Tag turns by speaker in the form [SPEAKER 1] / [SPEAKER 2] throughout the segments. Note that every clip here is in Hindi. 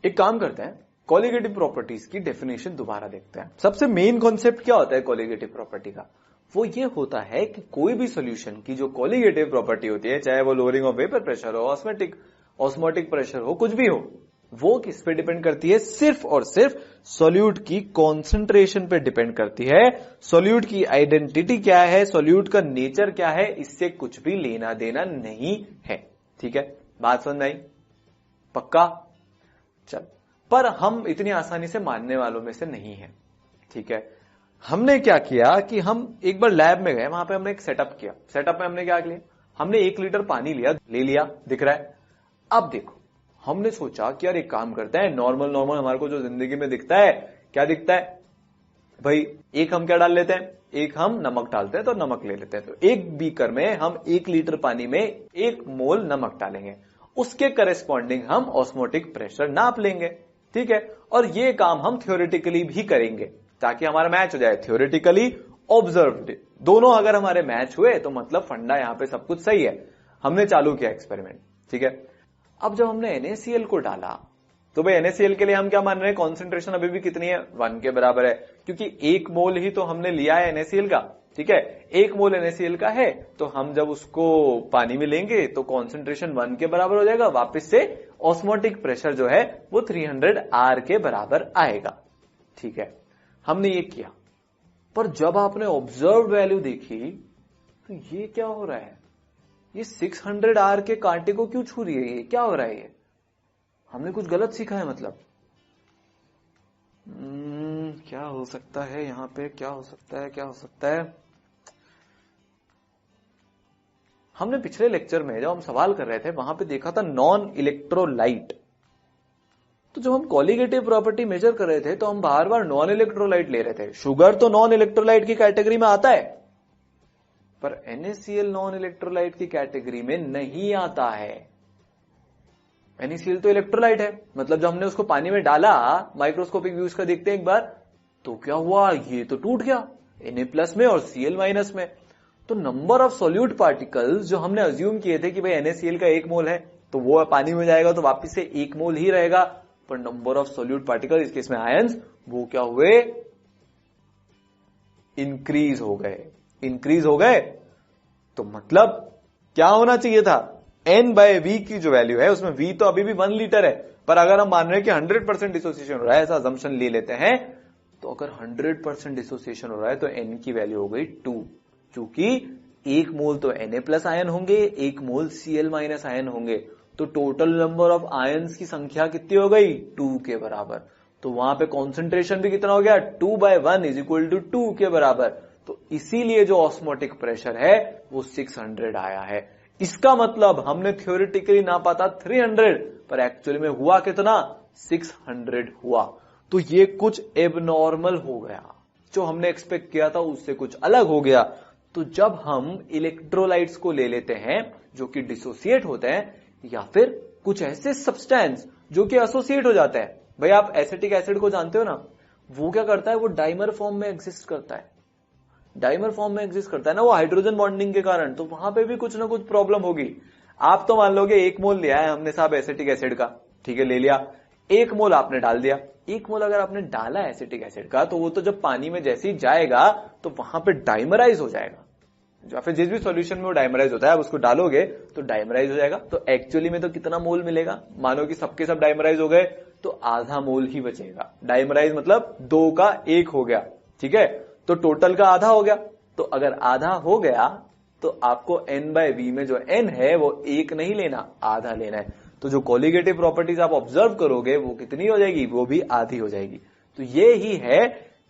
[SPEAKER 1] एक काम करते हैं, कोलिगेटिव प्रॉपर्टीज की डेफिनेशन दोबारा देखते हैं। सबसे मेन कॉन्सेप्ट क्या होता है कोलिगेटिव प्रॉपर्टी का? वो ये होता है कि कोई भी सॉल्यूशन की जो कोलिगेटिव प्रॉपर्टी होती है, चाहे वो लोअरिंग ऑफ वेपर प्रेशर हो, ऑस्मोटिक प्रेशर हो, कुछ भी हो, वो किस पे डिपेंड करती है? सिर्फ और सिर्फ सॉल्यूट की कॉन्सेंट्रेशन पे डिपेंड करती है। सॉल्यूट की आइडेंटिटी क्या है, सॉल्यूट का नेचर क्या है, इससे कुछ भी लेना देना नहीं है। ठीक है, बात समझ में आई? पक्का? चल, पर हम इतनी आसानी से मानने वालों में से नहीं है। ठीक है, हमने क्या किया कि हम एक बार लैब में गए, वहां पे हमने एक सेटअप किया। सेटअप में हमने क्या किया? हमने 1 लीटर पानी ले लिया, दिख रहा है। अब देखो, हमने सोचा कि यार एक काम करते हैं, नॉर्मल हमारे को जो जिंदगी में दिखता है, क्या दिखता है भाई? एक हम क्या डाल लेते हैं, एक हम नमक डालते हैं, तो नमक ले लेते हैं। तो एक बीकर में हम 1 लीटर पानी में 1 मोल नमक डालेंगे, उसके करेस्पॉन्डिंग हम ऑस्मोटिक प्रेशर नाप लेंगे। ठीक है, और ये काम हम थ्योरेटिकली भी करेंगे ताकि हमारा मैच हो जाए। थ्योरेटिकली, ऑब्जर्व्ड, दोनों अगर हमारे मैच हुए तो मतलब फंडा यहां पे सब कुछ सही है। हमने चालू किया एक्सपेरिमेंट। ठीक है, अब जब हमने NaCl को डाला तो भाई NaCl के लिए हम क्या मान रहे हैं? कॉन्सेंट्रेशन अभी भी कितनी है? 1 के बराबर है, क्योंकि 1 मोल ही तो हमने लिया है NaCl का। ठीक है, 1 मोल NaCl का है, तो हम जब उसको पानी में लेंगे तो कॉन्सेंट्रेशन 1 के बराबर हो जाएगा। वापस से ऑस्मोटिक प्रेशर जो है वो 300 R के बराबर आएगा। ठीक है, हमने ये किया, पर जब आपने ऑब्जर्व वैल्यू देखी तो ये क्या हो रहा है? ये 600 R के कांटे को क्यों छू रही है? ये क्या हो रहा है? ये हमने कुछ गलत सीखा है मतलब? क्या हो सकता है यहां पे? क्या हो सकता है? हमने पिछले लेक्चर में जब हम सवाल कर रहे थे वहां पे देखा था नॉन इलेक्ट्रोलाइट। तो जब हम कोलिगेटिव प्रॉपर्टी मेजर कर रहे थे तो हम बार बार नॉन इलेक्ट्रोलाइट ले रहे थे। शुगर तो नॉन इलेक्ट्रोलाइट की कैटेगरी में आता है, पर NaCl नॉन इलेक्ट्रोलाइट की कैटेगरी में नहीं आता है। NaCl तो इलेक्ट्रोलाइट है, मतलब जब हमने उसको पानी में डाला, माइक्रोस्कोपिक व्यूज का देखते हैं एक बार, तो क्या हुआ? ये तो टूट गया Na+ में और Cl- में। तो नंबर ऑफ सॉल्यूट पार्टिकल्स जो हमने अज्यूम किए थे कि भाई NaCl का 1 मोल है तो वो पानी में जाएगा तो वापिस से 1 मोल ही रहेगा, पर नंबर ऑफ सॉल्यूट पार्टिकल, इस केस में आयंस, वो क्या हुए? इंक्रीज हो गए। तो मतलब क्या होना चाहिए था? N/V की जो वैल्यू है उसमें V तो अभी भी 1 लीटर है, पर अगर हम मान रहे हैं कि 100% डिसोसिएशन हो रहा है, ऐसा अजम्पशन ले लेते हैं, तो अगर 100% डिसोसिएशन हो रहा है तो N की वैल्यू हो गई 2, क्योंकि 1 मोल तो Na+ आयन होंगे, 1 मोल Cl- आयन होंगे, तो टोटल नंबर ऑफ आयन्स की संख्या कितनी हो गई? 2 के बराबर। तो वहां पे कॉन्सेंट्रेशन भी कितना हो गया? 2/1 = 2 के बराबर। तो इसीलिए जो ऑस्मोटिक प्रेशर है वो 600 आया है। इसका मतलब हमने थ्योरेटिकली नापा था 300, पर एक्चुअली में हुआ कितना? 600 हुआ। तो ये कुछ एबनॉर्मल हो गया, जो हमने एक्सपेक्ट किया था उससे कुछ अलग हो गया। तो जब हम इलेक्ट्रोलाइट्स को ले लेते हैं जो कि डिसोसिएट होते हैं, या फिर कुछ ऐसे सब्सटेंस जो कि एसोसिएट हो जाते हैं, भाई आप एसिटिक एसिड को जानते हो ना, वो क्या करता है? वो डाइमर फॉर्म में एग्जिस्ट करता है। डाइमर फॉर्म में एग्जिस्ट करता है ना वो हाइड्रोजन बॉन्डिंग के कारण, तो वहां पे भी कुछ ना कुछ प्रॉब्लम होगी। आप तो मान लोगे 1 मोल लिया है हमने साहब एसिटिक एसिड का, ठीक है, ले लिया, 1 मोल आपने डाल दिया। 1 मोल अगर आपने डाला एसिटिक एसिड का, तो वो तो जब पानी में जैसे ही जाएगा तो वहां पे डाइमराइज हो जाएगा, या फिर जिस भी सॉल्यूशन में वो डाइमराइज होता है, आप उसको डालोगे तो डाइमराइज हो जाएगा। तो एक्चुअली में तो कितना मोल मिलेगा? मानो कि सबके सब डाइमराइज हो गए तो आधा मोल ही बचेगा। डाइमराइज मतलब 2 का 1 हो गया, ठीक है, तो टोटल का आधा हो गया। तो अगर आधा हो गया तो आपको N/V में जो N है वो 1 नहीं लेना, आधा लेना है। तो जो कोलिगेटिव प्रॉपर्टीज आप ऑब्जर्व करोगे वो कितनी हो जाएगी? वो भी आधी हो जाएगी। तो ये ही है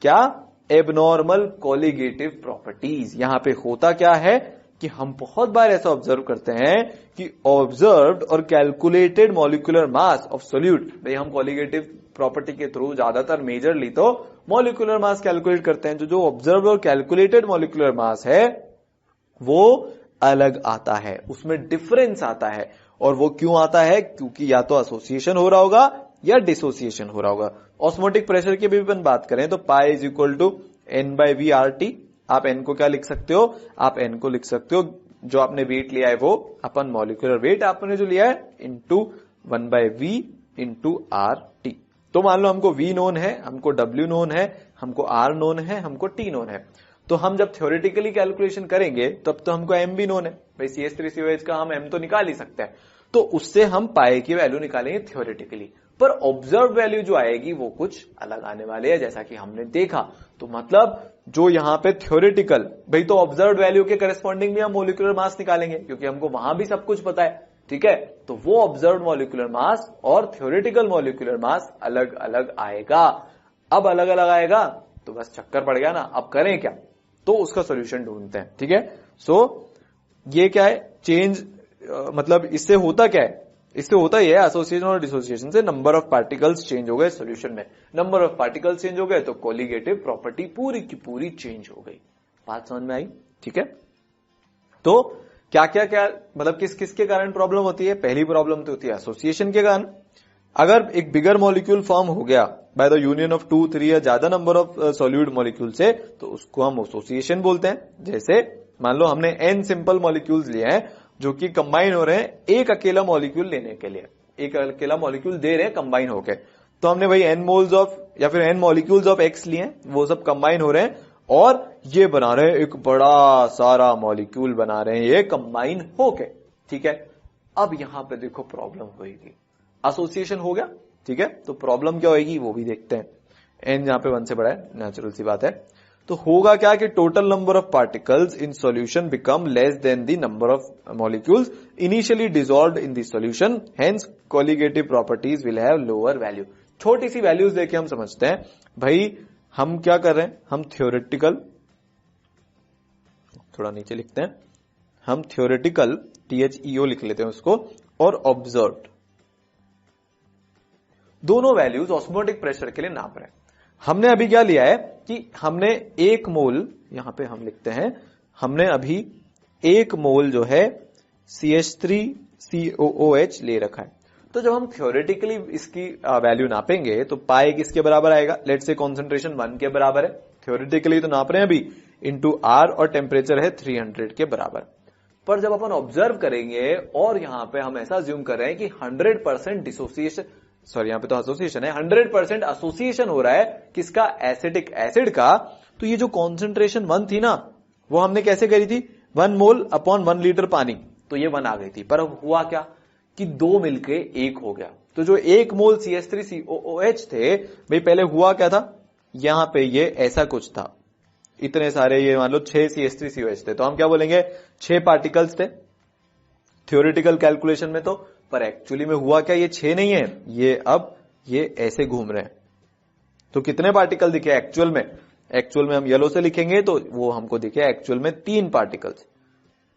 [SPEAKER 1] क्या? Abnormal colligative properties. यहां पे होता क्या है कि हम बहुत बार ऐसा ऑब्जर्व करते हैं कि ऑब्जर्व्ड और calculated molecular mass of solute, भाई हम कोलिगेटिव प्रॉपर्टी के थ्रू ज्यादातर मेजरली तो मॉलिक्यूलर मास कैलकुलेट करते हैं। जो ऑब्जर्व्ड और कैलकुलेटेड मॉलिक्यूलर मास है वो अलग आता है, उसमें डिफरेंस आता है। और वो क्यों आता है? क्योंकि या तो एसोसिएशन हो रहा होगा या डिसोसिएशन हो रहा होगा। ऑस्मोटिक प्रेशर की भी अपन बात करें तो पाई = N/V/RT। आप N को क्या लिख सकते हो? आप N को लिख सकते हो, जो आपने वेट लिया है वो अपन मॉलिक्यूलर वेट आपने जो लिया है, into 1/V into R T. तो मान लो हमको V नोन है, हमको W नोन है, हमको R नोन है, हमको T नोन है। तो हम जब थ्योरेटिकली कैलकुलेशन करेंगे तब तो हमको M भी नोन है, भाई CH3COH का हम M तो निकाल ही सकते हैं, तो उससे हम पाए की वैल्यू निकालेंगे थ्योरेटिकली। पर ऑब्जर्व वैल्यू जो आएगी वो कुछ अलग आने वाले है, जैसा कि हमने देखा। तो मतलब जो यहां पे थ्योरेटिकल, भाई तो ऑब्जर्व वैल्यू के करस्पॉन्डिंग में हम मोलिकुलर मास निकालेंगे, क्योंकि हमको वहां भी सब कुछ पता है, ठीक है। तो वो ऑब्जर्व मॉलिक्यूलर मास और थ्योरेटिकल मॉलिक्यूलर मास अलग अलग आएगा। अब अलग अलग आएगा तो बस चक्कर पड़ गया ना, अब करें क्या, तो उसका सॉल्यूशन ढूंढते हैं, ठीक है। सो ये क्या है, चेंज मतलब इससे होता क्या है, इससे होता ही है एसोसिएशन और डिसोसिएशन से नंबर ऑफ पार्टिकल्स चेंज हो गए सॉल्यूशन में। नंबर ऑफ पार्टिकल्स चेंज हो गए तो कोलिगेटिव प्रॉपर्टी पूरी की पूरी चेंज हो गई। बात समझ में आई, ठीक है। तो क्या क्या क्या मतलब किस किस के कारण प्रॉब्लम होती है, पहली प्रॉब्लम तो होती है एसोसिएशन के कारण। अगर एक बिगर मॉलिक्यूल फॉर्म हो गया बाय द यूनियन ऑफ 2, 3 या ज्यादा नंबर ऑफ सॉल्यूट मॉलिक्यूल से, तो उसको हम एसोसिएशन बोलते हैं। जैसे मान लो हमने n सिंपल मॉलिक्यूल्स लिए हैं जो कि कंबाइन हो रहे हैं एक अकेला मॉलिक्यूल लेने के लिए, एक अकेला मॉलिक्यूल दे रहे हैं कंबाइन होके, तो हमने भाई n मोल्स ऑफ या फिर n मॉलिक्यूल्स ऑफ x लिए हैं, वो सब कंबाइन हो रहे हैं और ये बना रहे हैं एक बड़ा सारा मॉलिक्यूल बना रहे हैं ये कंबाइन होके, ठीक है। अब यहां पे देखो प्रॉब्लम होगी, एसोसिएशन हो गया, ठीक है। तो प्रॉब्लम क्या होगी वो भी देखते हैं। n यहां पे 1 से बड़ा है, नेचुरल सी बात है। तो होगा क्या कि total number of particles in solution become less than the number of molecules initially dissolved in the solution, hence colligative properties will have lower value. छोटी सी वैल्यूज देके हम समझते हैं भाई हम क्या कर रहे हैं, हम थ्योरेटिकल, थोड़ा नीचे लिखते हैं, हम थ्योरेटिकल THEO लिख लेते हैं उसको, और ऑब्जर्व्ड, दोनों वैल्यूज ऑस्मोटिक प्रेशर के लिए नाप रहे हैं। हमने अभी क्या लिया है कि हमने एक मोल, यहां पे हम लिखते हैं, हमने अभी एक मोल जो है CH3COOH ले रखा है। तो जब हम थ्योरेटिकली इसकी वैल्यू नापेंगे तो पाए किसके बराबर आएगा, लेट्स से कॉन्सेंट्रेशन 1 के बराबर है, थ्योरेटिकली तो नाप रहे हैं अभी, इंटू R और टेम्परेचर है 300 के बराबर। पर जब अपन ऑब्जर्व करेंगे और यहां पे हम ऐसा ज्यूम कर रहे हैं कि 100% डिसोसिएशन, सॉरी यहां पे तो एसोसिएशन है, 100% एसोसिएशन हो रहा है किसका, एसिटिक एसिड का, तो ये जो कॉन्सेंट्रेशन 1 थी ना वो हमने कैसे करी थी, 1 मोल अपॉन 1 लीटर पानी, तो ये 1 आ गई थी। पर अब हुआ क्या कि 2 मिलके 1 हो गया। तो जो 1 मोल CH3COOH थे, भाई पहले हुआ क्या था, यहां पे ये ऐसा कुछ था, इतने सारे, ये मान लो 6 CH3COH थे, तो हम क्या बोलेंगे 6 पार्टिकल्स थे थ्योरेटिकल कैलकुलेशन में। तो पर एक्चुअली में हुआ क्या, ये 6 नहीं है, ये अब ये ऐसे घूम रहे हैं। तो कितने पार्टिकल दिखे एक्चुअल में, एक्चुअल में हम येलो से लिखेंगे तो वो हमको दिखे एक्चुअल में 3 पार्टिकल्स।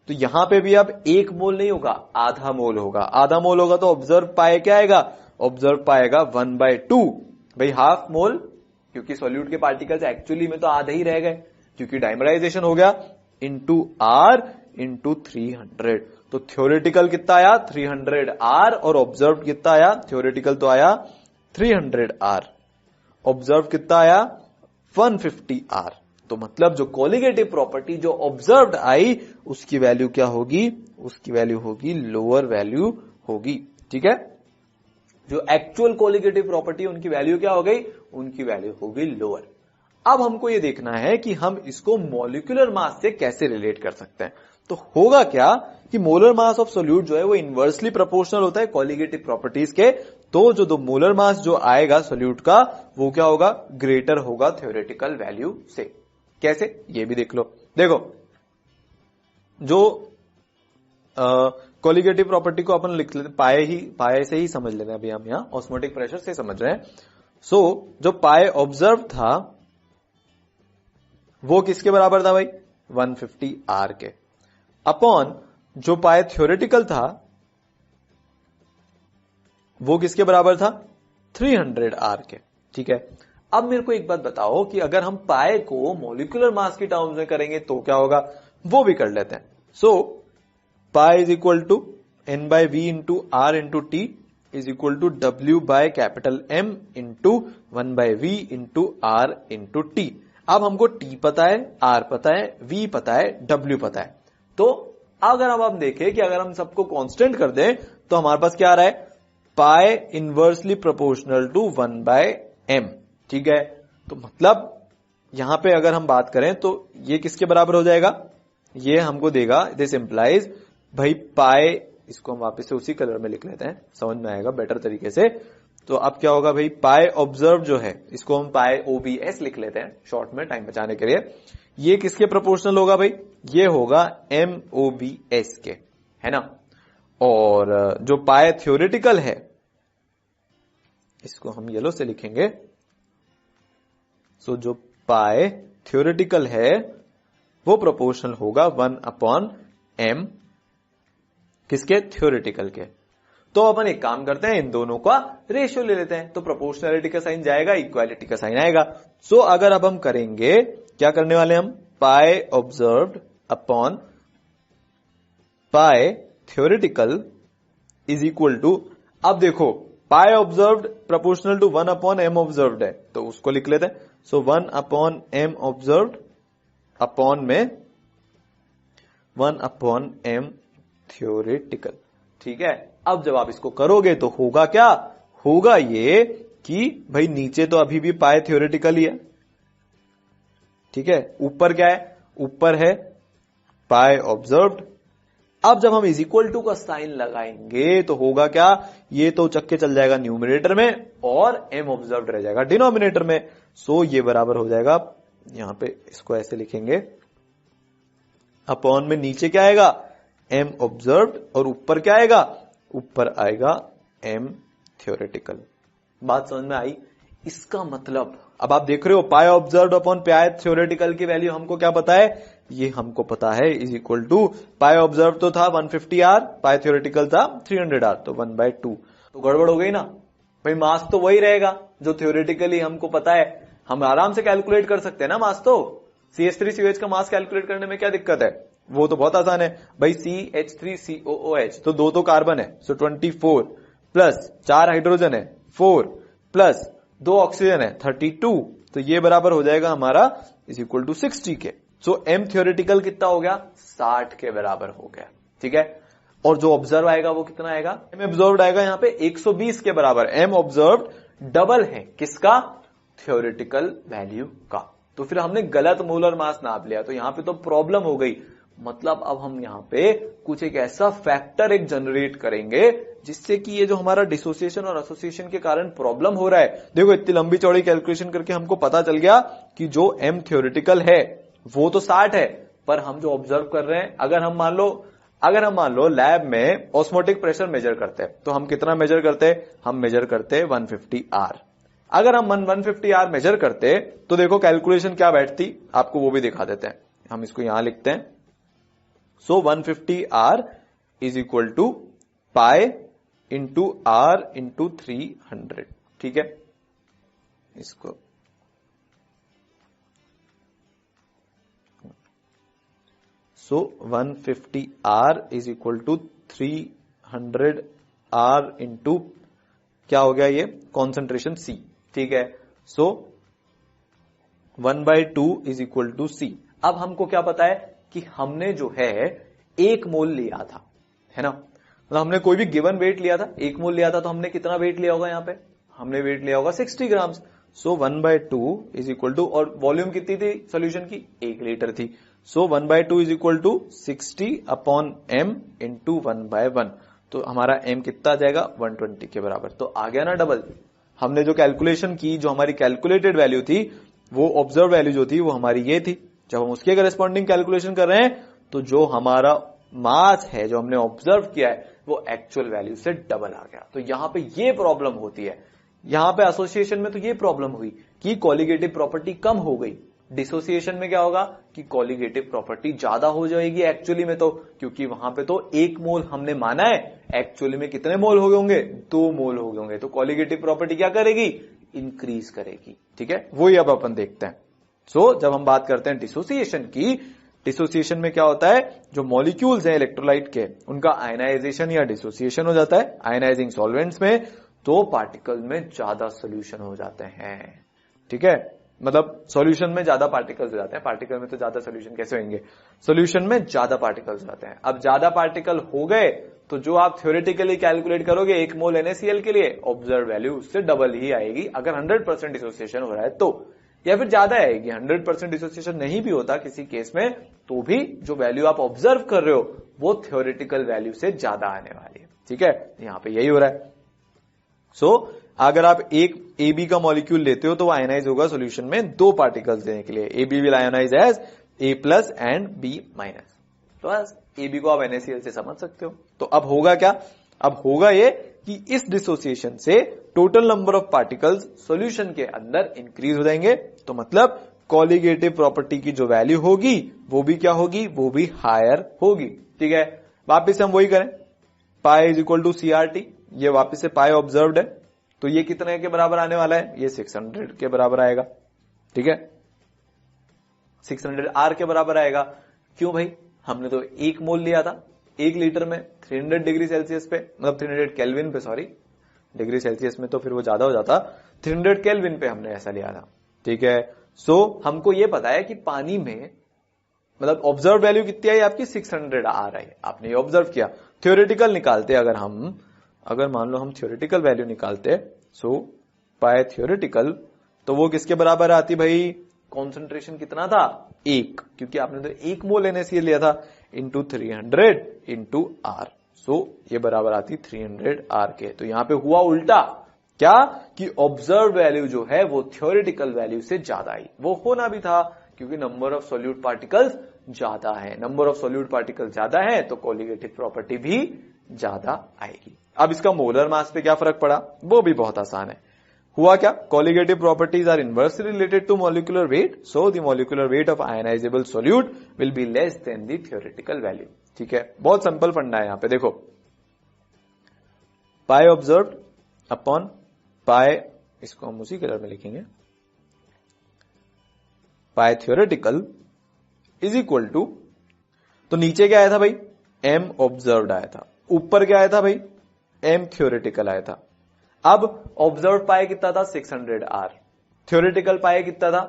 [SPEAKER 1] तो यहां पे भी अब 1 मोल नहीं होगा, आधा मोल होगा। आधा मोल होगा तो ऑब्जर्व पाए क्या आएगा, ऑब्जर्व पाएगा 1/2, भाई हाफ मोल, क्योंकि सॉल्यूट के पार्टिकल्स एक्चुअली में तो आधे ही रह गए क्योंकि डाइमराइजेशन हो गया, इंटू R इंटू 300। तो थ्योरेटिकल कितना आया 300R और ऑब्जर्व कितना आया, थ्योरेटिकल तो आया 300R, ऑब्जर्व कितना आया 150R। तो मतलब जो कोलिगेटिव प्रॉपर्टी जो ऑब्जर्व्ड आई उसकी वैल्यू क्या होगी, उसकी वैल्यू होगी लोअर वैल्यू होगी, ठीक है। जो एक्चुअल कोलिगेटिव प्रॉपर्टी उनकी वैल्यू क्या हो गई, उनकी वैल्यू होगी लोअर। अब हमको ये देखना है कि हम इसको मॉलिक्यूलर मास से कैसे रिलेट कर सकते हैं। तो होगा क्या कि मोलर मास ऑफ सोल्यूट जो है वो इनवर्सली प्रोपोर्शनल होता है कोलिगेटिव प्रॉपर्टीज के। तो जो मोलर मास जो आएगा सोल्यूट का वो क्या होगा, ग्रेटर होगा थ्योरेटिकल वैल्यू से। कैसे, ये भी देख लो। देखो जो कोलिगेटिव प्रॉपर्टी को अपन लिख लेते, पाए से ही समझ लेते हैं, अभी हम यहां ऑस्मोटिक प्रेशर से समझ रहे हैं। सो जो पाए ऑब्जर्व था वो किसके बराबर था भाई, 150R के, अपॉन जो पाए थ्योरेटिकल था वो किसके बराबर था, 300R के, ठीक है। अब मेरे को एक बात बताओ कि अगर हम पाए को मॉलिक्यूलर मास की टर्म्स में करेंगे तो क्या होगा, वो भी कर लेते हैं। So pi is equal to N/V into R into T is equal to W by capital M into 1/V into R into T। अब हमको T पता है, R पता है, V पता है, W पता है। तो अगर अब हम देखें कि अगर हम सबको कांस्टेंट कर दें तो हमारे पास क्या आ रहा है, पाई इनवर्सली प्रोपोर्शनल टू 1/m। ठीक है, तो मतलब यहां पे अगर हम बात करें तो ये किसके बराबर हो जाएगा, ये हमको देगा, दिस इंप्लाइज भाई पाई, इसको हम वापस से उसी कलर में लिख लेते हैं, समझ में आएगा बेटर तरीके से। तो अब क्या होगा भाई, पाई ऑब्जर्व जो है इसको हम पाई OBS लिख लेते हैं शॉर्ट में टाइम बचाने के लिए। ये किसके प्रोपोर्शनल होगा भाई, ये होगा MOBS के, है ना। और जो पाई थ्योरेटिकल है इसको हम येलो से लिखेंगे। सो जो पाई थ्योरेटिकल है वो प्रोपोर्शनल होगा 1/m किसके, थ्योरेटिकल के। तो अपन एक काम करते हैं, इन दोनों का रेशियो ले लेते हैं, तो प्रोपोर्शनलिटी का साइन जाएगा, इक्वालिटी का साइन आएगा। सो अगर अब हम करेंगे, क्या करने वाले हम, pi observed upon pi theoretical is equal to, अब देखो pi observed proportional to 1/m observed है, तो उसको लिख लेते हैं। सो 1/m ऑब्जर्व्ड अपॉन में 1/m थ्योरेटिकल। ठीक है, अब जब आप इसको करोगे तो होगा क्या, होगा ये कि भाई नीचे तो अभी भी पाई थ्योरेटिकल ही है, ठीक है, ऊपर क्या है, ऊपर है पाई ऑब्जर्व्ड। अब जब हम इज इक्वल टू का साइन लगाएंगे तो होगा क्या, ये तो चक्के चल जाएगा न्यूमरेटर में और m ऑब्जर्व्ड रह जाएगा डिनोमिनेटर में। सो ये बराबर हो जाएगा, यहां पे इसको ऐसे लिखेंगे, अपॉन में नीचे क्या आएगा, m ऑब्जर्व्ड, और ऊपर क्या आएगा, ऊपर आएगा m थ्योरेटिकल। बात समझ में आई। इसका मतलब अब आप देख रहे हो pi observed upon pi theoretical की वैल्यू हमको क्या पता है, ये हमको पता है is equal to, pi observe तो था 150R, पाई थ्योरेटिकल था 300R, तो 1/2। तो गड़बड़ हो गई ना भाई, मास तो वही रहेगा जो थ्योरेटिकली हमको पता है, हम आराम से कैलकुलेट कर सकते हैं ना मास। तो CH3COH का मास कैलकुलेट करने में क्या दिक्कत है, वो तो बहुत आसान है भाई, CH3COOH तो दो तो कार्बन है, सो 24 प्लस 4 हाइड्रोजन है 4 प्लस 2 ऑक्सीजन है 32, तो ये बराबर हो जाएगा हमारा इज इक्वल टू 60 के। सो m थ्योरेटिकल कितना हो गया, 60 के बराबर हो गया। ठीक है, और जो ऑब्जर्व आएगा वो कितना आएगा, m ऑब्जर्व्ड आएगा यहाँ पे 120 के बराबर। m ऑब्जर्व्ड डबल है किसका, थ्योरेटिकल वैल्यू का। तो फिर हमने गलत मोलर मास नाप लिया, तो यहां पे तो प्रॉब्लम हो गई। मतलब अब हम यहां पे कुछ एक ऐसा फैक्टर एक जनरेट करेंगे जिससे कि ये जो हमारा डिसोसिएशन और एसोसिएशन के कारण प्रॉब्लम हो रहा है, देखो इतनी लंबी चौड़ी कैलकुलेशन करके हमको पता चल गया कि जो m थ्योरेटिकल है वो तो 60 है, पर हम जो ऑब्जर्व कर रहे हैं, अगर हम मान लो लैब में ऑस्मोटिक प्रेशर मेजर करते हैं, तो हम कितना मेजर करते हैं, हम मेजर करते हैं 150R। अगर हम 150R मेजर करते तो देखो कैलकुलेशन क्या बैठती, आपको वो भी दिखा देते हैं, हम इसको यहां लिखते हैं। So 150R is equal to pi into R into 300। ठीक है, इसको so 150R is equal to 300R into क्या हो गया, ये कॉन्सेंट्रेशन C। ठीक है, so 1/2 is equal to C। अब हमको क्या पता है कि हमने जो है 1 मोल लिया था, है ना, मतलब हमने कोई भी गिवन वेट लिया था, 1 मोल लिया था, तो हमने कितना वेट लिया होगा, यहाँ पे हमने वेट लिया होगा 60 gram. So 1/2 is equal to, और वॉल्यूम कितनी थी सोल्यूशन की, 1 लीटर थी। So 1/2 is equal to 60/m into 1/1, तो हमारा m कितना आ जाएगा, 120 के बराबर। तो आ गया ना डबल। हमने जो कैलकुलेशन की, जो हमारी कैलकुलेटेड वैल्यू थी, वो ऑब्जर्व वैल्यू जो थी वो हमारी ये थी। जब हम उसके करेस्पॉन्डिंग कैलकुलेशन कर रहे हैं तो जो हमारा मास है, जो हमने ऑब्जर्व किया है, वो एक्चुअल वैल्यू से डबल आ गया। तो यहां पे ये प्रॉब्लम होती है, यहां पे एसोसिएशन में तो ये प्रॉब्लम हुई कि कॉलिगेटिव प्रॉपर्टी कम हो गई। डिसोसिएशन में क्या होगा कि कॉलिगेटिव प्रॉपर्टी ज्यादा हो जाएगी एक्चुअली में, तो क्योंकि वहां पे तो 1 मोल हमने माना है, एक्चुअली में कितने मोल हो गए होंगे, 2 मोल हो गए होंगे। तो कॉलिगेटिव प्रॉपर्टी क्या करेगी, इंक्रीज करेगी। ठीक है, वही अब अपन देखते हैं। सो जब हम बात करते हैं डिसोसिएशन की, डिसोसिएशन में क्या होता है, जो मॉलिक्यूल्स हैं इलेक्ट्रोलाइट के, उनका आयनाइजेशन या डिसोसिएशन हो जाता है आयनाइजिंग सॉल्वेंट्स में, तो पार्टिकल में ज्यादा सोल्यूशन हो जाते हैं। ठीक है, मतलब सॉल्यूशन में ज्यादा पार्टिकल्स हो जाते हैं, पार्टिकल में तो ज्यादा सॉल्यूशन कैसे होंगे, सॉल्यूशन में ज्यादा पार्टिकल्स हो जाते हैं। अब ज्यादा पार्टिकल हो गए तो जो आप थ्योरेटिकली कैलकुलेट करोगे 1 मोल NaCl के लिए, ऑब्जर्व वैल्यू उससे डबल ही आएगी अगर 100% डिसोसिएशन हो रहा है तो, या फिर ज्यादा आएगी। 100% डिसोसिएशन नहीं भी होता किसी केस में तो भी जो वैल्यू आप ऑब्जर्व कर रहे हो वो थ्योरेटिकल वैल्यू से ज्यादा आने वाली है। ठीक है, यहां पे यही हो रहा है। सो अगर आप एक AB का मॉलिक्यूल लेते हो तो वो आयनाइज होगा सॉल्यूशन में 2 पार्टिकल्स देने के लिए। AB will ionise as A+ and B-। तो बस AB को आप NaCl से समझ सकते हो। तो अब होगा क्या, अब होगा ये कि इस डिसोसिएशन से total number of particles solution के अंदर इंक्रीज हो जाएंगे। तो मतलब कॉलिगेटिव प्रॉपर्टी की जो वैल्यू होगी वो भी क्या होगी, वो भी हायर होगी। ठीक है, वापिस हम वही करें, pi is equal to CRT, ये वापिस से पाई ऑब्जर्व्ड है तो ये कितने के बराबर आने वाला है, ये 600 के बराबर आएगा। ठीक है, 600 R के बराबर आएगा। क्यों भाई, हमने तो 1 मोल लिया था 1 लीटर में 300 डिग्री सेल्सियस पे, मतलब 300 केल्विन पे, सॉरी डिग्री सेल्सियस में तो फिर वो ज्यादा हो जाता, 300 केल्विन पे हमने ऐसा लिया था। ठीक है, सो हमको ये पता है कि पानी में मतलब ऑब्जर्व वैल्यू कितनी आई आपकी, 600 आ रही है, आपने ये ऑब्जर्व किया। थ्योरेटिकल निकालते अगर मान लो हम थ्योरेटिकल वैल्यू निकालते, सो पाई थ्योरेटिकल, तो वो किसके बराबर आती भाई, कॉन्सेंट्रेशन कितना था 1, क्योंकि आपने तो 1 मोल NaCl लिया था, इंटू 300 इंटू R, सो ये बराबर आती 300 R के। तो यहां पे हुआ उल्टा, क्या कि ऑब्जर्व वैल्यू जो है वो थ्योरेटिकल वैल्यू से ज्यादा आई। वो होना भी था क्योंकि नंबर ऑफ सॉल्यूट पार्टिकल्स ज्यादा है, नंबर ऑफ सॉल्यूट पार्टिकल ज्यादा है तो कॉलिगेटिव प्रॉपर्टी भी ज्यादा आएगी। अब इसका मोलर मास पे क्या फर्क पड़ा, वो भी बहुत आसान है। हुआ क्या, colligative properties are inversely related to molecular weight, so the molecular weight of ionisable solute will be less than the theoretical value. ठीक है, बहुत सिंपल फंडा है यहां पे। देखो, पाई ऑब्जर्व्ड अपॉन पाई, इसको हम उसी कलर में लिखेंगे, पाई थ्योरेटिकल इज इक्वल टू, तो नीचे क्या आया था भाई, M ऑब्जर्व्ड आया था, ऊपर क्या आया था भाई, M थ्योरेटिकल आया था। अब ऑब्जर्व पाए कितना था 600 R, थ्योरेटिकल पाए कितना था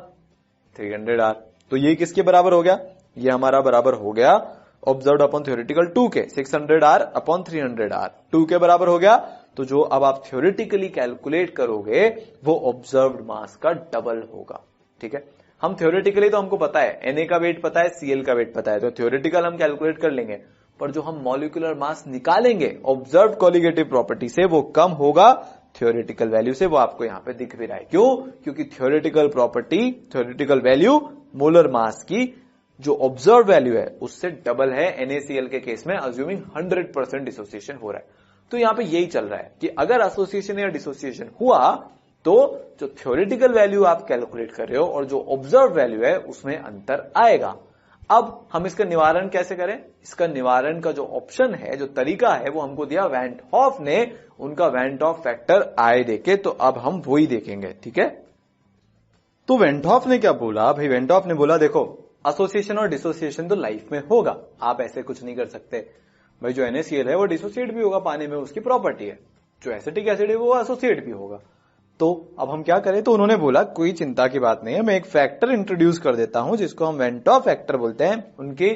[SPEAKER 1] 300 R, तो ये किसके बराबर हो गया, ये हमारा बराबर हो गया ऑब्जर्व अपॉन थ्योरेटिकल 2 के, 600 R अपॉन 300 R 2 के बराबर हो गया। तो जो अब आप थ्योरेटिकली कैलकुलेट करोगे वो ऑब्जर्व्ड मास का डबल होगा। ठीक है, हम थ्योरेटिकली तो हमको पता है Na का वेट पता है, Cl का वेट पता है, तो थ्योरेटिकल हम कैलकुलेट कर लेंगे, पर जो हम मॉलिक्यूलर मास निकालेंगे ऑब्जर्व कॉलिगेटिव प्रॉपर्टी से वो कम होगा थ्योरेटिकल वैल्यू से, वो आपको यहां पे दिख भी रहा है। क्यों, क्योंकि theoretical property, theoretical value molar mass की जो ऑब्जर्व वैल्यू है उससे डबल है NaCl के केस में, अज्यूमिंग 100% डिसोसिएशन हो रहा है। तो यहां पे यही चल रहा है कि अगर एसोसिएशन या डिसोसिएशन हुआ तो जो थ्योरेटिकल वैल्यू आप कैलकुलेट कर रहे हो और जो ऑब्जर्व वैल्यू है उसमें अंतर आएगा। अब हम इसका निवारण कैसे करें, इसका निवारण का जो ऑप्शन है, जो तरीका है, वो हमको दिया वैन हॉफ ने, उनका वैन हॉफ फैक्टर I देके, तो अब हम वही देखेंगे। ठीक है, तो वैन हॉफ ने क्या बोला भाई, वैन हॉफ ने बोला देखो एसोसिएशन और डिसोसिएशन तो लाइफ में होगा, आप ऐसे कुछ नहीं कर सकते भाई, जो NaCl है वो डिसोसिएट भी होगा पानी में, उसकी प्रॉपर्टी है, जो एसिटिक एसिड है वो एसोसिएट भी होगा। तो अब हम क्या करें, तो उन्होंने बोला कोई चिंता की बात नहीं है, मैं एक फैक्टर इंट्रोड्यूस कर देता हूं जिसको हम वैन हॉफ फैक्टर बोलते हैं, उनके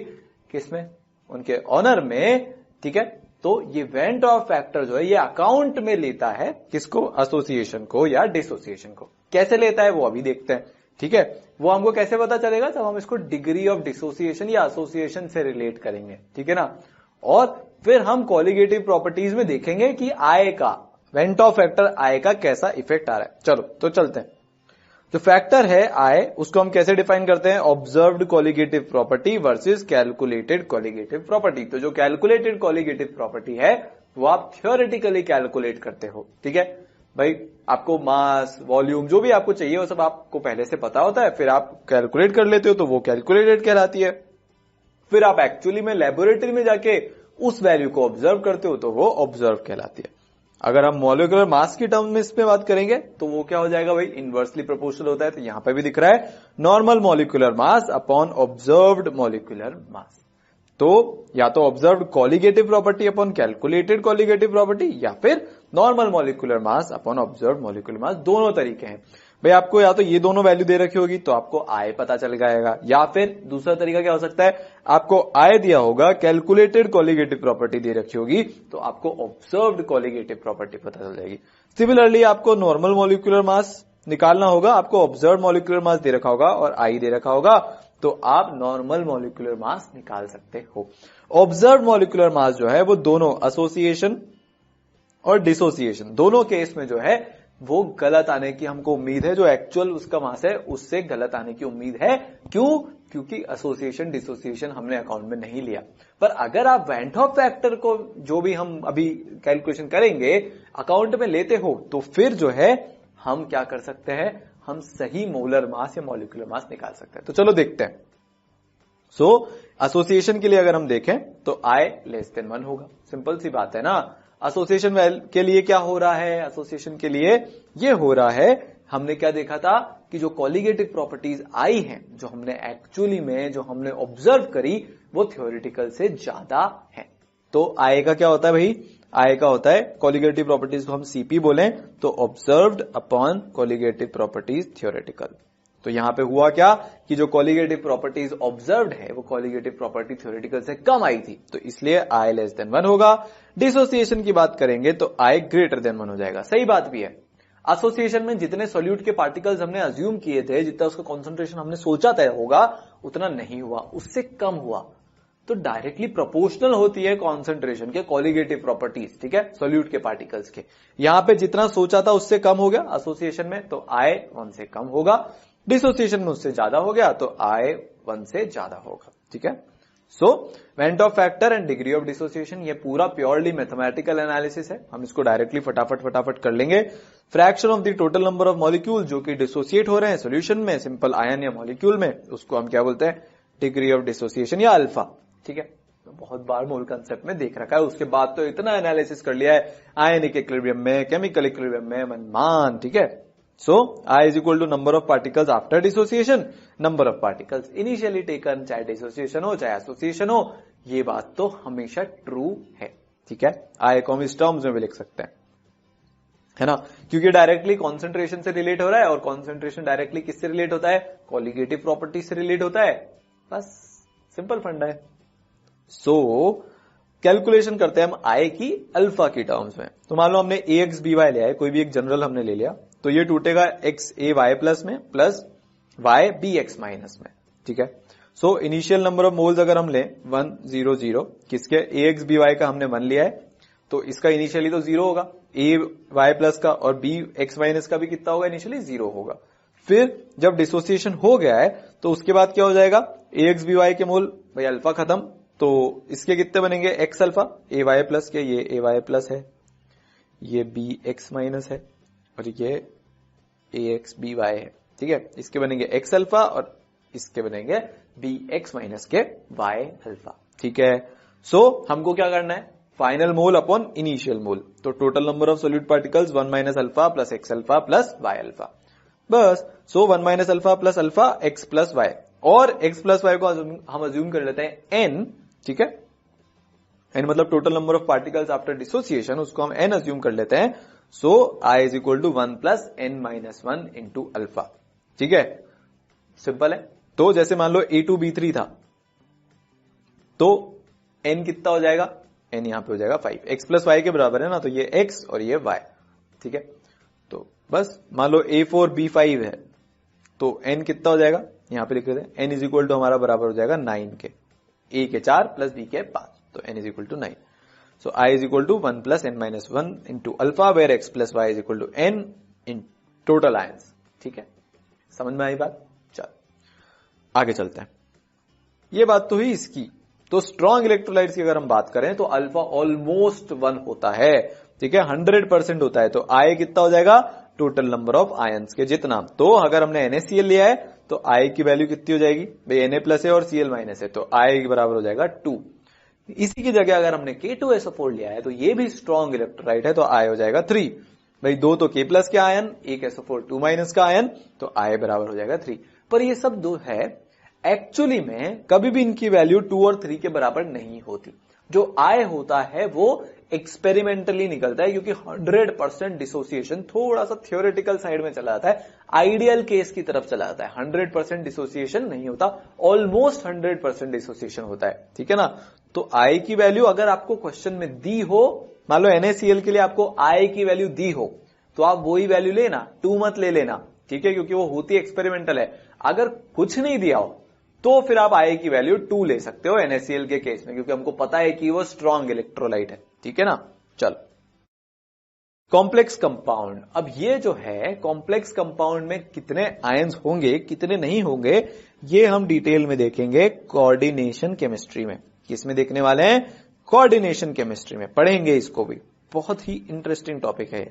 [SPEAKER 1] किसमें, उनके ऑनर में। ठीक है, तो ये वैन हॉफ फैक्टर जो है ये अकाउंट में लेता है किसको, एसोसिएशन को या डिसोसिएशन को। कैसे लेता है वो अभी देखते हैं। ठीक है, वो हमको कैसे पता चलेगा, जब हम इसको डिग्री ऑफ डिसोसिएशन या एसोसिएशन से रिलेट करेंगे। ठीक है ना, और फिर हम कॉलिगेटिव प्रॉपर्टीज में देखेंगे कि I का, वैन हॉफ फैक्टर I का कैसा इफेक्ट आ रहा है। चलो तो चलते हैं, जो फैक्टर है I उसको हम कैसे डिफाइन करते हैं, observed colligative property versus calculated colligative property. तो जो कैलकुलेटेड कॉलिगेटिव प्रॉपर्टी है वो आप थ्योरेटिकली कैलकुलेट करते हो। ठीक है भाई, आपको मास, वॉल्यूम, जो भी आपको चाहिए वो सब आपको पहले से पता होता है, फिर आप कैलकुलेट कर लेते हो तो वो कैलकुलेटेड कहलाती है। फिर आप एक्चुअली में लेबोरेटरी में जाके उस वैल्यू को ऑब्जर्व करते हो तो वो ऑब्जर्व कहलाती है। अगर हम मॉलिक्यूलर मास की टर्म में इसमें बात करेंगे तो वो क्या हो जाएगा भाई, इनवर्सली प्रोपोर्शनल होता है। तो यहां पे भी दिख रहा है normal molecular mass upon observed molecular mass. तो या तो observed colligative property upon calculated colligative property, या फिर normal molecular mass upon observed molecular mass, दोनों तरीके हैं। भाई आपको या तो ये दोनों वैल्यू दे रखी होगी तो आपको आय पता चल जाएगा, या फिर दूसरा तरीका क्या हो सकता है, आपको आय दिया होगा, कैलकुलेटेड कोलिगेटिव प्रॉपर्टी दे रखी होगी तो आपको ऑब्जर्व्ड कोलिगेटिव प्रॉपर्टी पता चल जाएगी। सिमिलरली आपको नॉर्मल मॉलिक्यूलर मास निकालना होगा, आपको ऑब्जर्व मॉलिक्यूलर मास दे रखा होगा और आई दे रखा होगा तो आप नॉर्मल मॉलिक्यूलर मास निकाल सकते हो। ऑब्जर्व मॉलिक्यूलर मास जो है वो दोनों एसोसिएशन और डिसोसिएशन दोनों केस में जो है वो गलत आने की हमको उम्मीद है, जो एक्चुअल उसका मास है उससे गलत आने की उम्मीद है। क्यों? क्योंकि एसोसिएशन डिसोसिएशन हमने अकाउंट में नहीं लिया। पर अगर आप वैन हॉफ फैक्टर को जो भी हम अभी कैलकुलेशन करेंगे अकाउंट में लेते हो तो फिर जो है हम क्या कर सकते हैं, हम सही मोलर मास या मॉलिक्यूलर मास निकाल सकते हैं। तो चलो देखते हैं। एसोसिएशन के लिए अगर हम देखें तो I लेस देन 1 होगा, सिंपल सी बात है ना। एसोसिएशन के लिए क्या हो रहा है, एसोसिएशन के लिए ये हो रहा है, हमने क्या देखा था कि जो कोलिगेटिव प्रॉपर्टीज आई हैं, जो हमने एक्चुअली में जो हमने ऑब्जर्व करी वो थ्योरेटिकल से ज्यादा है। तो I का क्या होता है भाई, I का होता है कोलिगेटिव प्रॉपर्टीज को हम CP बोलें तो observed upon colligative properties theoretical. तो यहां पे हुआ क्या कि जो कोलिगेटिव प्रॉपर्टीज ऑब्जर्व्ड है वो कोलिगेटिव प्रॉपर्टी थ्योरेटिकल से कम आई थी तो इसलिए I लेस देन 1 होगा। डिसोसिएशन की बात करेंगे तो I ग्रेटर देन 1 हो जाएगा। सही बात भी है, एसोसिएशन में जितने सॉल्यूट के पार्टिकल्स हमने अज्यूम किए थे, जितना उसका कॉन्सेंट्रेशन हमने सोचा था होगा उतना नहीं हुआ, उससे कम हुआ। तो डायरेक्टली प्रोपोर्शनल होती है कॉन्सेंट्रेशन के कोलिगेटिव प्रॉपर्टीज, ठीक है, सॉल्यूट के पार्टिकल्स के। यहां पे जितना सोचा था उससे कम हो गया एसोसिएशन में तो I 1 से कम होगा, डिसोसिएशन में उससे ज्यादा हो गया तो I 1 से ज्यादा होगा, ठीक है। So van't Hoff factor and degree of dissociation, ये पूरा प्योरली मैथमेटिकल एनालिसिस है, हम इसको डायरेक्टली फटाफट कर लेंगे। Fraction of the total number of molecule जो कि डिसोसिएट हो रहे हैं सॉल्यूशन में सिंपल आयन या मॉलिक्यूल में, उसको हम क्या बोलते हैं, डिग्री ऑफ डिसोसिएशन या अल्फा, ठीक है। तो बहुत बार मोल कंसेप्ट में देख रखा है, उसके बाद तो इतना एनालिसिस कर लिया है आयनिक इक्विलिब्रियम में, केमिकल इक्विलिब्रियम में, मनमान, ठीक है। So I is equal to number of particles after dissociation, number of particles initially taken, चाहे डिसोसिएशन हो चाहे एसोसिएशन हो, ये बात तो हमेशा ट्रू है, ठीक है। I को हम इस टर्म्स में भी लिख सकते हैं, है ना, क्योंकि डायरेक्टली कॉन्सेंट्रेशन से रिलेट हो रहा है और कॉन्सेंट्रेशन डायरेक्टली किससे रिलेट होता है, कोलिगेटिव प्रॉपर्टी से रिलेट होता है, बस सिंपल फंडा है। सो कैलकुलेशन करते हैं हम I की अल्फा की टर्म्स में। तो मान लो हमने AXBY लिया है, कोई भी एक जनरल हमने ले लिया, तो ये टूटेगा XAY प्लस में प्लस YBX माइनस में, ठीक है। So initial number of moles अगर हम लें 100 किसके, AXBY का हमने 1 लिया है तो इसका इनिशियली तो 0 होगा, AY प्लस का और BX माइनस का भी कितना होगा, इनिशियली 0 होगा। फिर जब डिसोसिएशन हो गया है तो उसके बाद क्या हो जाएगा, AXBY के मोल भाई अल्फा खत्म, तो इसके कितने बनेंगे, X अल्फा, AY प्लस के, ये AY प्लस है, ये BX माइनस है और ये AXBY है, ठीक है। इसके बनेंगे X अल्फा और इसके बनेंगे BX माइनस के Y अल्फा, ठीक है। सो हमको क्या करना है, final mole upon initial mole, तो total number of solute particles 1 minus alpha plus X alpha plus Y alpha, बस। So 1 minus alpha X plus Y, और X प्लस Y को हम अज्यूम कर लेते हैं N, ठीक है। N मतलब total number of particles after dissociation, उसको हम N अज्यूम कर लेते हैं। So I is equal to 1 plus N minus 1 into alpha, ठीक है, सिंपल है। तो जैसे मान लो A2B3 था तो N कितना हो जाएगा, N यहां पे हो जाएगा 5, X प्लस Y के बराबर है ना, तो ये X और ये Y, ठीक है। तो बस मान लो A4B5 है तो N कितना हो जाएगा, यहां पे लिख देते हैं, N इज इक्वल टू हमारा बराबर हो जाएगा 9 के, A के 4 प्लस B के 5, तो N is equal to 9। So I is equal to 1 plus N minus 1 into alpha where X plus Y is equal to N in total ions, ठीक है, समझ में आई बात। चल आगे चलते हैं, ये बात तो हुई इसकी। तो स्ट्रॉन्ग इलेक्ट्रोलाइट्स की अगर हम बात करें तो अल्फा ऑलमोस्ट 1 होता है, ठीक है, 100% होता है। तो I कितना हो जाएगा, टोटल नंबर ऑफ आयंस के जितना। तो अगर हमने NaCl लिया है तो I की वैल्यू कितनी हो जाएगी भाई, Na प्लस है और Cl माइनस है तो I के बराबर हो जाएगा 2। इसी की जगह अगर हमने K2SO4 लिया है तो ये भी स्ट्रॉन्ग इलेक्ट्रोलाइट है तो I हो जाएगा 3। भाई 2 तो K प्लस के आयन, एक SO4 2 माइनस का आयन, तो I बराबर हो जाएगा 3। पर ये सब दो है एक्चुअली में कभी भी इनकी वैल्यू 2 और 3 के बराबर नहीं होती। जो I होता है वो एक्सपेरिमेंटली निकलता है, क्योंकि 100% डिसोसिएशन थोड़ा सा थियोरेटिकल साइड में चला जाता है, आइडियल केस की तरफ चला जाता है। 100% डिसोसिएशन नहीं होता, ऑलमोस्ट 100% डिसोसिएशन होता है, ठीक है ना। तो I की वैल्यू अगर आपको क्वेश्चन में दी हो, मान लो NaCl के लिए आपको I की वैल्यू दी हो, तो आप वही वैल्यू लेना, 2 मत ले लेना, ठीक है, क्योंकि वो होती एक्सपेरिमेंटल है। अगर कुछ नहीं दिया हो तो फिर आप I की वैल्यू 2 ले सकते हो NaCl के केस में, क्योंकि हमको पता है कि वो स्ट्रॉन्ग इलेक्ट्रोलाइट है, ठीक है ना। चलो, कॉम्प्लेक्स कंपाउंड। अब ये जो है कॉम्प्लेक्स कंपाउंड में कितने आयंस होंगे कितने नहीं होंगे, ये हम डिटेल में देखेंगे कोऑर्डिनेशन केमिस्ट्री में। किसमें देखने वाले हैं? कोऑर्डिनेशन केमिस्ट्री में पढ़ेंगे इसको भी, बहुत ही इंटरेस्टिंग टॉपिक है।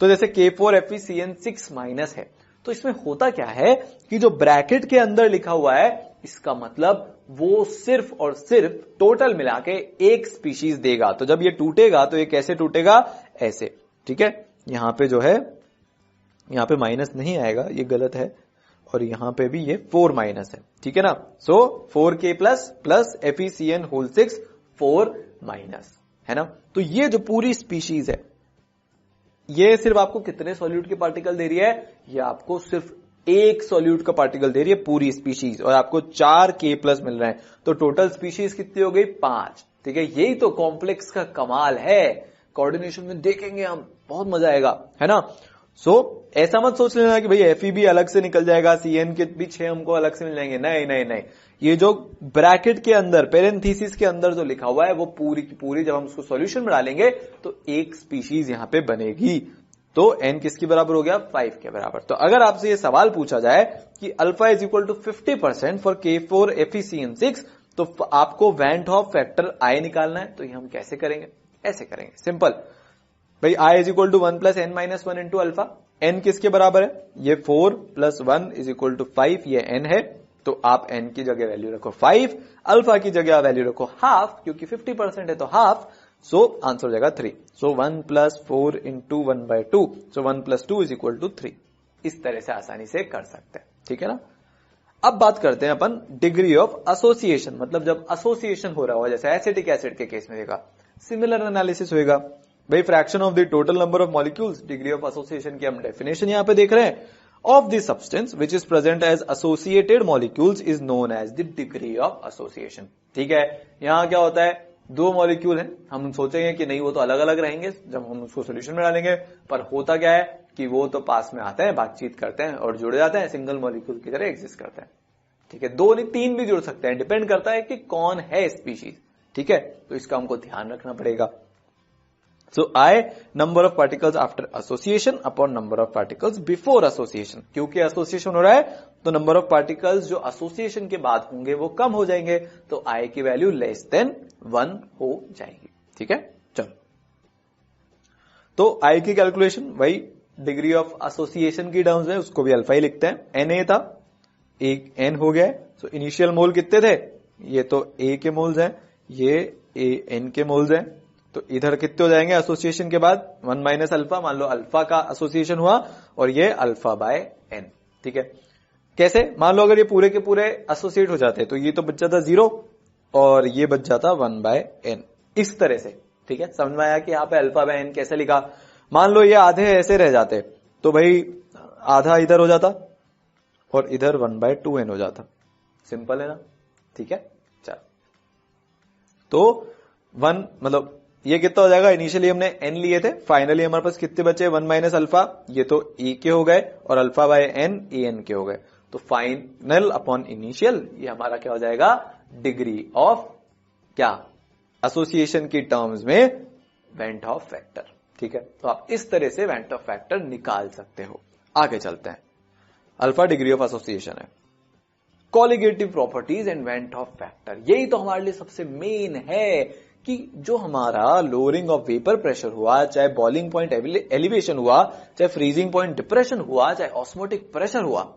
[SPEAKER 1] तो जैसे K4FeCN6- है, तो इसमें होता क्या है कि जो ब्रैकेट के अंदर लिखा हुआ है, इसका मतलब वो सिर्फ और सिर्फ टोटल मिला के एक स्पीशीज देगा। तो जब ये टूटेगा तो ये कैसे टूटेगा? ऐसे, ठीक है। यहां पे जो है, यहां पे माइनस नहीं आएगा, ये गलत है, और यहां पे भी ये 4 माइनस है, ठीक है ना। सो 4K प्लस FeCN6 4 माइनस है ना। तो ये जो पूरी स्पीशीज है, ये सिर्फ आपको कितने सॉल्यूट के पार्टिकल दे रही है? ये आपको सिर्फ एक सॉल्यूट का पार्टिकल दे रही है पूरी स्पीशीज, और आपको 4K+ मिल रहे हैं। तो टोटल स्पीशीज कितनी हो गई? 5, ठीक है। यही तो कॉम्प्लेक्स का कमाल है, कोऑर्डिनेशन में देखेंगे हम, बहुत मजा आएगा, है ना। सो ऐसा मत सोच लेना कि भाई Fe भी अलग से निकल जाएगा, CN के भी 6 हमको अलग से मिल जाएंगे। नहीं नहीं नहीं, ये जो ब्रैकेट के अंदर, पेरेंथीसिस के अंदर जो लिखा हुआ है, वो पूरी की पूरी जब हम उसको सॉल्यूशन में डालेंगे तो एक स्पीशीज यहां पे बनेगी। तो n किसके बराबर हो गया? 5 के बराबर। तो अगर आपसे ये सवाल पूछा जाए कि alpha is equal to 50% for K4FeCN6, तो आपको वैन टॉप फैक्टर I निकालना है, तो ये हम कैसे करेंगे? ऐसे करेंगे, सिंपल भाई। I is equal to 1 + n-1 into alpha. n किसके बराबर है? ये 4 + 1 इज इक्वल टू 5, ये n है। तो आप n की जगह वैल्यू रखो 5, अल्फा की जगह वैल्यू रखो हाफ, क्योंकि 50% है तो हाफ। सो आंसर हो जाएगा 3। So 1 + 4 into 1/2, so 1 + 2 is equal to 3। इस तरह से आसानी से कर सकते हैं, ठीक है ना। अब बात करते हैं अपन डिग्री ऑफ एसोसिएशन, मतलब जब एसोसिएशन हो रहा हो, जैसे एसिटिक एसिड के केस में देखा, सिमिलर एनालिसिस होगा भाई। Fraction of the total number of molecules, degree of association की हम डेफिनेशन यहां पे देख रहे हैं। Of the substance which is present as associated molecules is known as the degree of association, ठीक है। यहां क्या होता है? 2 मॉलिक्यूल हैं, हम सोचेंगे कि नहीं वो तो अलग अलग रहेंगे जब हम उसको सोल्यूशन में डालेंगे, पर होता क्या है कि वो तो पास में आते हैं, बातचीत करते हैं और जुड़ जाते हैं, सिंगल मॉलिक्यूल की तरह एग्जिस्ट करते हैं, ठीक है। 2 नहीं 3 भी जुड़ सकते हैं, डिपेंड करता है कि कौन है स्पीशीज, ठीक है। तो इसका हमको ध्यान रखना पड़ेगा। सो I number of particles after association upon number of particles before association. क्योंकि एसोसिएशन हो रहा है तो नंबर ऑफ पार्टिकल्स जो एसोसिएशन के बाद होंगे वो कम हो जाएंगे, तो I की वैल्यू <1 हो जाएगी, ठीक है। चलो, तो I की कैलकुलेशन वही डिग्री ऑफ एसोसिएशन की टर्म्स में, उसको भी अल्फा ही लिखते हैं। Na था, एक n हो गया। सो इनिशियल मोल कितने थे? ये तो A के मोल्स हैं, ये N के मोल्स हैं। तो इधर कितने हो जाएंगे एसोसिएशन के बाद? 1 - अल्फा। मान लो अल्फा का एसोसिएशन हुआ और ये अल्फा/n, ठीक है। कैसे? मान लो अगर ये पूरे के पूरे एसोसिएट हो जाते तो ये तो बच जाता 0 और ये बच जाता 1/n, इस तरह से, ठीक है। समझ में आया कि यहाँ पे अल्फा/n कैसे लिखा? मान लो ये आधे ऐसे रह जाते तो भाई आधा इधर हो जाता और इधर 1/2n हो जाता, सिंपल है ना, ठीक है। चल, तो 1 मतलब ये कितना हो जाएगा? इनिशियली हमने n लिए थे, फाइनली हमारे पास कितने बचे? 1 - अल्फा, ये तो a के हो गए, और अल्फा/n an के हो गए। तो फाइनल अपॉन इनिशियल, ये हमारा क्या हो जाएगा? डिग्री ऑफ क्या? एसोसिएशन की टर्म्स में वेन टॉप फैक्टर, ठीक है। तो आप इस तरह से वेन टॉप फैक्टर निकाल सकते हो। आगे चलते हैं। अल्फा डिग्री ऑफ एसोसिएशन है। Colligative properties and when top factor, यही तो हमारे लिए सबसे मेन है कि जो हमारा लोअरिंग ऑफ वेपर प्रेशर हुआ, चाहे बॉइलिंग पॉइंट एलिवेशन हुआ, चाहे फ्रीजिंग पॉइंट डिप्रेशन हुआ, चाहे ऑस्मोटिक प्रेशर हुआ,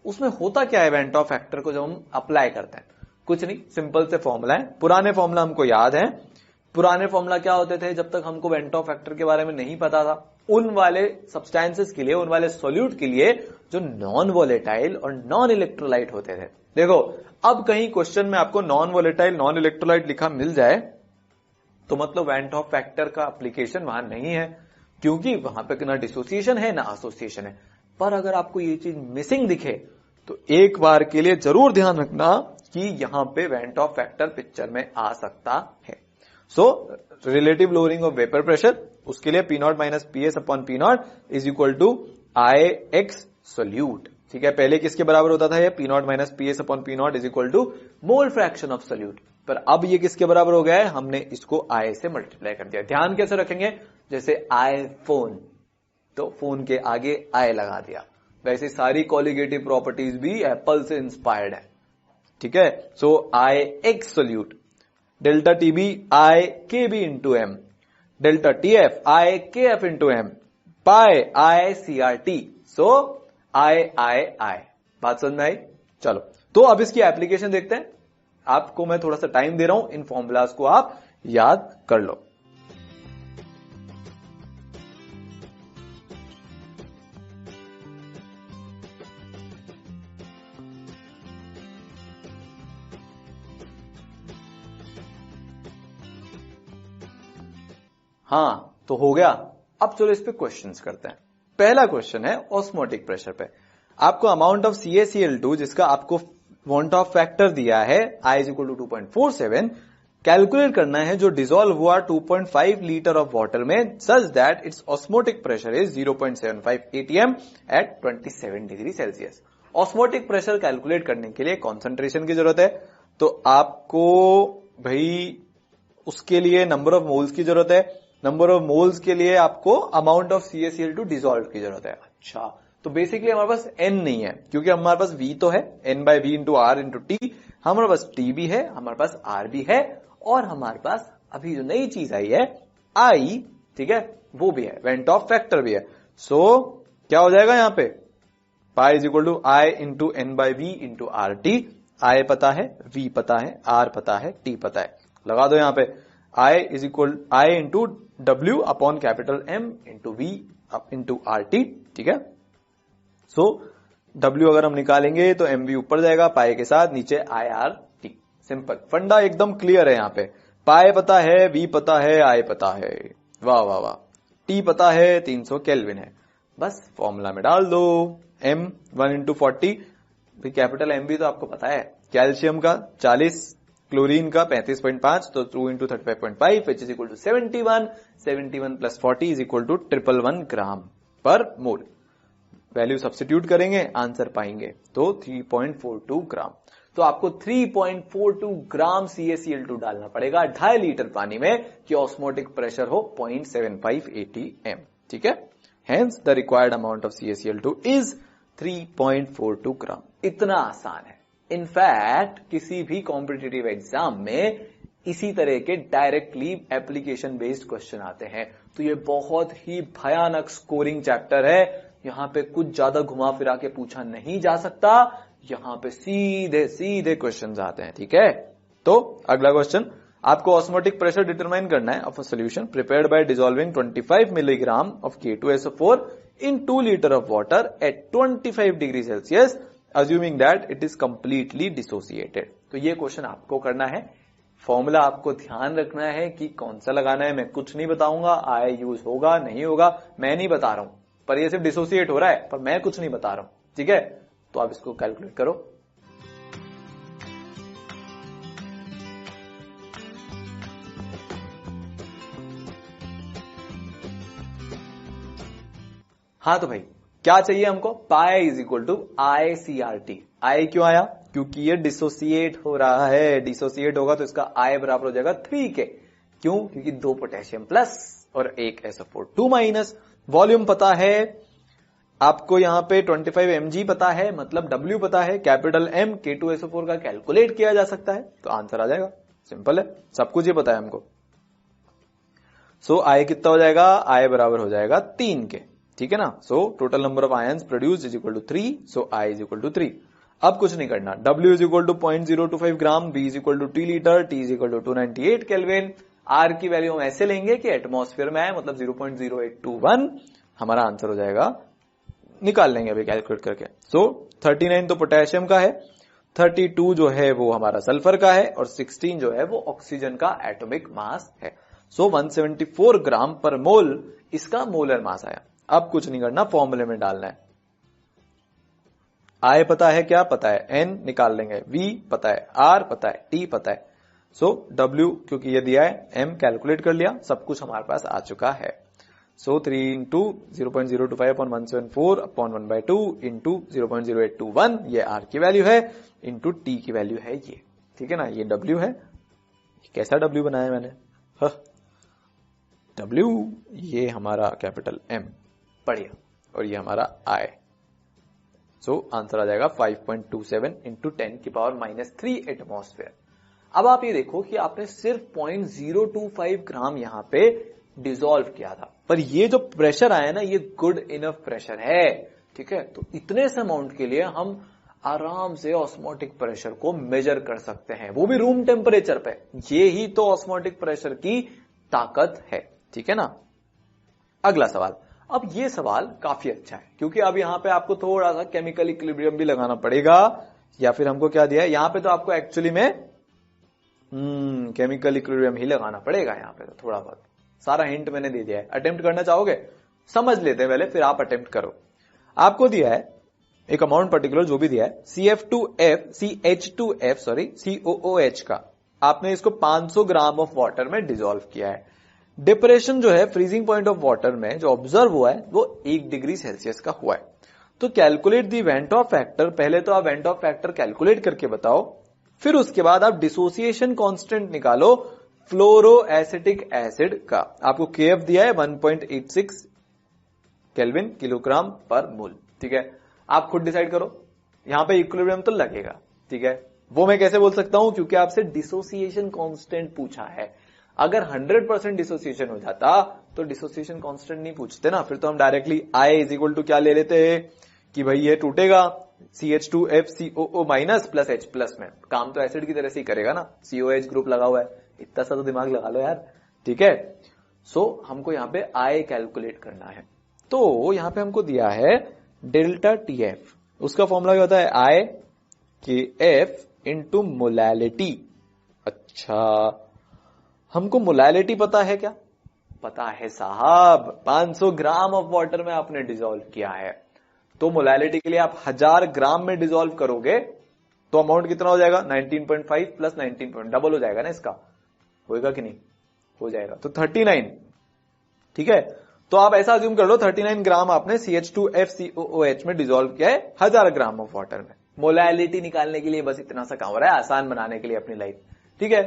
[SPEAKER 1] उसमें होता क्या है वेन टॉप फैक्टर को जब हम अप्लाई करते हैं? कुछ नहीं, सिंपल से फॉर्मूला है, पुराने फॉर्मूला हमको याद है। पुराने फॉर्मूला क्या होते थे जब तक हमको वेन टॉप फैक्टर के बारे में नहीं पता था? उन वाले सब्सटेंसेस के लिए, उन वाले सॉल्यूट के लिए जो नॉन वोलेटाइल और नॉन इलेक्ट्रोलाइट होते थे, देखो अब कहीं क्वेश्चन में आपको नॉन वोलेटाइल नॉन इलेक्ट्रोलाइट लिखा मिल जाए तो मतलब वैन टॉप फैक्टर का एप्लीकेशन वहां नहीं है, क्योंकि वहां पे ना डिसोसिएशन है ना एसोसिएशन है। पर अगर आपको ये चीज मिसिंग दिखे तो एक बार के लिए जरूर ध्यान रखना कि यहां पे वैन टॉप फैक्टर पिक्चर में आ सकता है। So relative lowering of vapour pressure, उसके लिए P0 minus PS upon P0 is equal to IX solute. ठीक है, पहले किसके बराबर होता था ये P0 minus PS upon P0 is equal to mole fraction of solute, पर अब ये किसके बराबर हो गया है, हमने इसको I से मल्टीप्लाई कर दिया। ध्यान कैसे रखेंगे, जैसे iPhone तो फोन के आगे I लगा दिया, वैसे सारी कॉलिगेटिव प्रॉपर्टीज भी एप्पल से इंस्पायर्ड है। ठीक है, सो IX solute delta TB IKB into M, delta TF IKF into M, pi ICRT, so I। बात समझ में आई? चलो तो अब इसकी एप्लीकेशन देखते हैं। आपको मैं थोड़ा सा टाइम दे रहा हूं, इन फॉर्मूलाज को आप याद कर लो। हाँ तो हो गया। अब चलो इस पे क्वेश्चंस करते हैं। पहला क्वेश्चन है ऑस्मोटिक प्रेशर पे। आपको अमाउंट ऑफ CaCl2 जिसका आपको वॉन्ट ऑफ फैक्टर दिया है I is equal to 2.47 calculate करना है, जो डिसॉल्व हुआ 2.5 लीटर ऑफ वाटर में, such that its osmotic pressure is 0.75 atm at 27 degree Celsius. Osmotic pressure calculate करने के लिए कॉन्सेंट्रेशन की जरूरत है, तो आपको भाई उसके लिए नंबर ऑफ मोल्स की जरूरत है, नंबर ऑफ मोल्स के लिए आपको अमाउंट ऑफ CaCl2 डिसॉल्व की जरूरत है। अच्छा, तो बेसिकली हमारे पास n नहीं है, क्योंकि हमारे पास v तो है, n/v into r into T, हमारे पास t भी है, हमारे पास r भी है, और हमारे पास अभी जो नई चीज आई है I, ठीक है, वो भी है, वेंट ऑफ फैक्टर भी है। सो क्या हो जाएगा यहाँ पे, pi is equal to I into n/v into R T. I पता है, v पता है, r पता है, t पता है, लगा दो यहाँ पे I is equal I into W upon capital M into V into R T. ठीक है, सो W अगर हम निकालेंगे तो MV ऊपर जाएगा पाई के साथ, नीचे IRT। सिंपल, फंडा एकदम क्लियर है यहाँ पे। पाई पता है, V पता है, I पता है, वाह वाह वाह, T पता है, 300 केल्विन है, बस फॉर्मूला में डाल दो। M 1 इंटू 40, कैपिटल M भी तो आपको पता है, कैल्शियम का 40, क्लोरीन का 35.5, तो 2 into 35.5 which is equal to 71 plus 40 is equal to 111 gram per mole. Value substitute करेंगे, आंसर पाएंगे, तो 3.42 ग्राम। तो आपको 3.42 ग्राम CaCl2 डालना पड़ेगा 2.5 लीटर पानी में कि ऑस्मोटिक प्रेशर हो 0.75 atm। ठीक है, hence the required amount of CaCl2 is 3.42 ग्राम। इतना आसान है। इनफैक्ट किसी भी कॉम्पिटिटिव एग्जाम में इसी तरह के डायरेक्टली एप्लीकेशन बेस्ड क्वेश्चन आते हैं, तो ये बहुत ही भयानक स्कोरिंग चैप्टर है। यहां पे कुछ ज्यादा घुमा फिरा के पूछा नहीं जा सकता, यहां पे सीधे सीधे क्वेश्चंस आते हैं। ठीक है, तो अगला क्वेश्चन, आपको ऑस्मोटिक प्रेशर डिटरमाइन करना है of a solution prepared by dissolving 25 milligram of K2SO4 in 2 litre of water at 25 degree Celsius assuming that it is completely dissociated। तो ये क्वेश्चन आपको करना है। फॉर्मूला आपको ध्यान रखना है कि कौन सा लगाना है, मैं कुछ नहीं बताऊंगा, I यूज होगा नहीं होगा मैं नहीं बता रहा हूं, पर ये सिर्फ डिसोसिएट हो रहा है, पर मैं कुछ नहीं बता रहा हूं। ठीक है, तो आप इसको कैलकुलेट करो। हाँ तो भाई क्या चाहिए हमको, pi is equal to ICRT। I क्यों आया, क्योंकि ये डिसोसिएट हो रहा है, डिसोसिएट होगा तो इसका I बराबर हो जाएगा 3 के। क्यों, क्योंकि 2 पोटेशियम प्लस और 1 SO4 2 माइनस। वॉल्यूम पता है आपको, यहां पे 25 mg पता है, मतलब W पता है, कैपिटल M K2SO4 का कैलकुलेट किया जा सकता है, तो आंसर आ जाएगा। सिंपल है, सब कुछ ही पता है हमको। सो I कितना हो जाएगा, I बराबर हो जाएगा 3 के। ठीक है ना, so total number of ions produced is equal to 3, so I is equal to 3। अब कुछ नहीं करना, W is equal to 0.025 gram, B is equal to 2 litre, T is equal to 298 kelvin. R की वैल्यू हम ऐसे लेंगे कि एटमॉस्फेयर में है, मतलब 0.0821 हमारा आंसर हो जाएगा, निकाल लेंगे अभी कैलकुलेट करके। सो 39 तो पोटेशियम का है, 32 जो है वो हमारा सल्फर का है और 16 जो है वो ऑक्सीजन का एटॉमिक मास है। सो 174 ग्राम पर मोल इसका मोलर मास आया। अब कुछ नहीं करना, फॉर्मूले में डालना है। I पता है, क्या पता है, N निकाल लेंगे, V पता है, R पता है, T पता है। सो W क्योंकि ये दिया है, M कैलकुलेट कर लिया, सब कुछ हमारे पास आ चुका है। सो 3 इंटू 0.025 अपॉन 174 अपॉन 1/2 इंटू 0.0821 ये R की वैल्यू है, इंटू T की वैल्यू है ये, ठीक है ना। ये W है, कैसा W बनाया मैंने, W ये हमारा कैपिटल M, बढ़िया, और ये हमारा I। सो आंसर आ जाएगा 5.27 इंटू 10⁻³ एटमॉस्फेयर। अब आप ये देखो कि आपने सिर्फ 0.025 ग्राम यहां पे डिसॉल्व किया था, पर ये जो प्रेशर आया ना ये गुड इनफ प्रेशर है, ठीक है। तो इतने से अमाउंट के लिए हम आराम से ऑस्मोटिक प्रेशर को मेजर कर सकते हैं, वो भी रूम टेम्परेचर पे। ये ही तो ऑस्मोटिक प्रेशर की ताकत है, ठीक है ना। अगला सवाल, अब ये सवाल काफी अच्छा है क्योंकि अब यहां पे आपको थोड़ा सा केमिकल इक्विलिब्रियम भी लगाना पड़ेगा, या फिर हमको क्या दिया है यहां पे, तो आपको एक्चुअली में केमिकल इक्विलिब्रियम ही लगाना पड़ेगा यहां पे, तो थोड़ा बहुत सारा हिंट मैंने दे दिया है। अटेम्प्ट करना चाहोगे, समझ लेते हैं पहले, फिर आप अटेम्प्ट करो। आपको दिया है एक अमाउंट पर्टिकुलर जो भी दिया है, CH2F का, आपने इसको 500 ग्राम ऑफ वाटर में डिसॉल्व किया है। डिप्रेशन जो है फ्रीजिंग पॉइंट ऑफ वाटर में जो ऑब्जर्व हुआ है वो 1 डिग्री सेल्सियस का हुआ है। तो calculate the went Hoff factor, पहले तो आप वेंट ऑफ फैक्टर कैलकुलेट करके बताओ, फिर उसके बाद आप डिसोसिएशन कांस्टेंट निकालो फ्लोरो एसिटिक एसिड का। आपको KF दिया है 1.86 केल्विन किलोग्राम पर मोल, ठीक है। आप खुद डिसाइड करो, यहां पे इक्विलिब्रियम तो लगेगा, ठीक है। वो मैं कैसे बोल सकता हूं, क्योंकि आपसे डिसोसिएशन कांस्टेंट पूछा है। अगर 100% डिसोसिएशन हो जाता तो डिसोसिएशन कांस्टेंट नहीं पूछते ना, फिर तो हम directly I is equal to क्या ले लेते हैं कि भाई ये टूटेगा CH2FCOO minus plus H plus में, काम तो एसिड की तरह से ही करेगा ना, COH ग्रुप लगा हुआ है, इतना सा तो दिमाग लगा लो यार, ठीक है। सो हमको यहाँ पे I कैलकुलेट करना है, तो यहां पे हमको दिया है डेल्टा TF, उसका फॉर्मूला क्या होता है, IKF इंटू मोलैलिटी। अच्छा, हमको मोलैलिटी पता है क्या, पता है साहब, 500 ग्राम ऑफ वाटर में आपने डिसॉल्व किया है, तो मोलैलिटी के लिए आप 1000 ग्राम में डिसॉल्व करोगे तो अमाउंट कितना हो जाएगा, 19.5 प्लस 19 डबल हो जाएगा ना इसका, होएगा कि नहीं, हो जाएगा, तो 39, ठीक है। तो आप ऐसा अज्यूम कर लो 39 ग्राम आपने CH2FCOOH में डिसॉल्व किया है 1000 ग्राम ऑफ वाटर में। मोलैलिटी निकालने के लिए बस इतना सा काम हो रहा है, आसान बनाने के लिए अपनी लाइफ, ठीक है।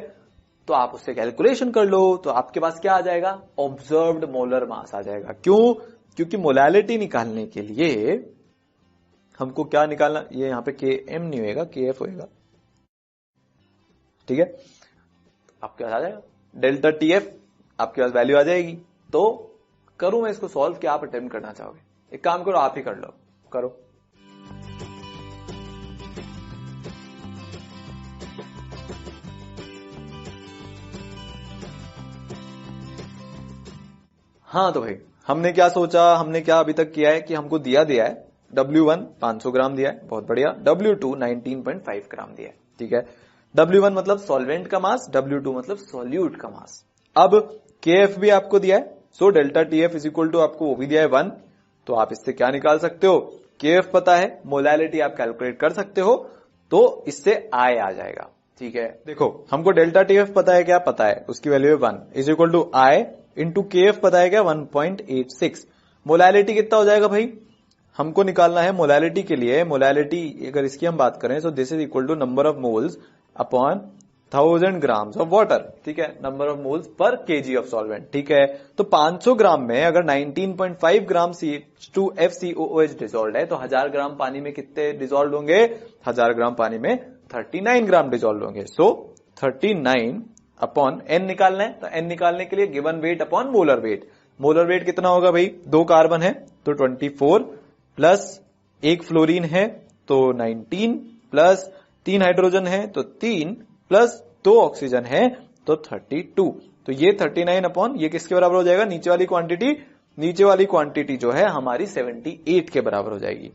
[SPEAKER 1] तो आप उससे कैलकुलेशन कर लो, तो आपके पास क्या आ जाएगा, ऑब्जर्व्ड मोलर मास आ जाएगा। क्यों, क्योंकि मोलैलिटी निकालने के लिए हमको क्या निकालना, ये यहां पे KM नहीं होएगा, KF होएगा, ठीक है। आपके पास आ जाएगा डेल्टा TF, आपके पास वैल्यू आ जाएगी। तो करूं मैं इसको सॉल्व, क्या आप अटेम्प्ट करना चाहोगे, एक काम करो आप ही कर लो, करो। हाँ तो भाई हमने क्या सोचा, हमने क्या अभी तक किया है कि हमको दिया है W1 500 ग्राम दिया है, बहुत बढ़िया। W2 19.5 ग्राम दिया है, ठीक है। W1 मतलब सॉल्वेंट का मास, W2 मतलब सॉल्यूट का मास। अब KF भी आपको दिया है, so delta TF is equal to आपको वो भी दिया है 1, तो आप इससे क्या निकाल सकते हो, KF पता है, मोलैलिटी आप कैलकुलेट कर सकते हो, तो इससे I आ जाएगा, ठीक है। देखो हमको डेल्टा TF पता है, क्या पता है, उसकी वैल्यू है 1 is equal to I into KF पता है क्या 1.86। मोलैलिटी कितना हो जाएगा भाई, हमको निकालना है मोलैलिटी के लिए, मोलैलिटी अगर इसकी हम बात करें तो this is equal to number of moles upon 1000 grams of water, ठीक है, number of moles per KG of solvent, ठीक है। तो 500 ग्राम में अगर 19.5 ग्राम CH2FCOOH डिसॉल्व है तो 1000 ग्राम पानी में कितने डिसॉल्व होंगे, 1000 ग्राम पानी में 39 ग्राम डिसॉल्व होंगे। सो 39 अपॉन N निकालना है, तो N निकालने के लिए given weight upon molar weight, molar weight कितना होगा भाई, 2 कार्बन है तो 24 प्लस 1 फ्लोरीन है तो 19 प्लस 3 हाइड्रोजन है तो 3 प्लस 2 ऑक्सीजन है तो 32। तो ये 39 अपॉन ये किसके बराबर हो जाएगा, नीचे वाली क्वांटिटी जो है हमारी 78 के बराबर हो जाएगी।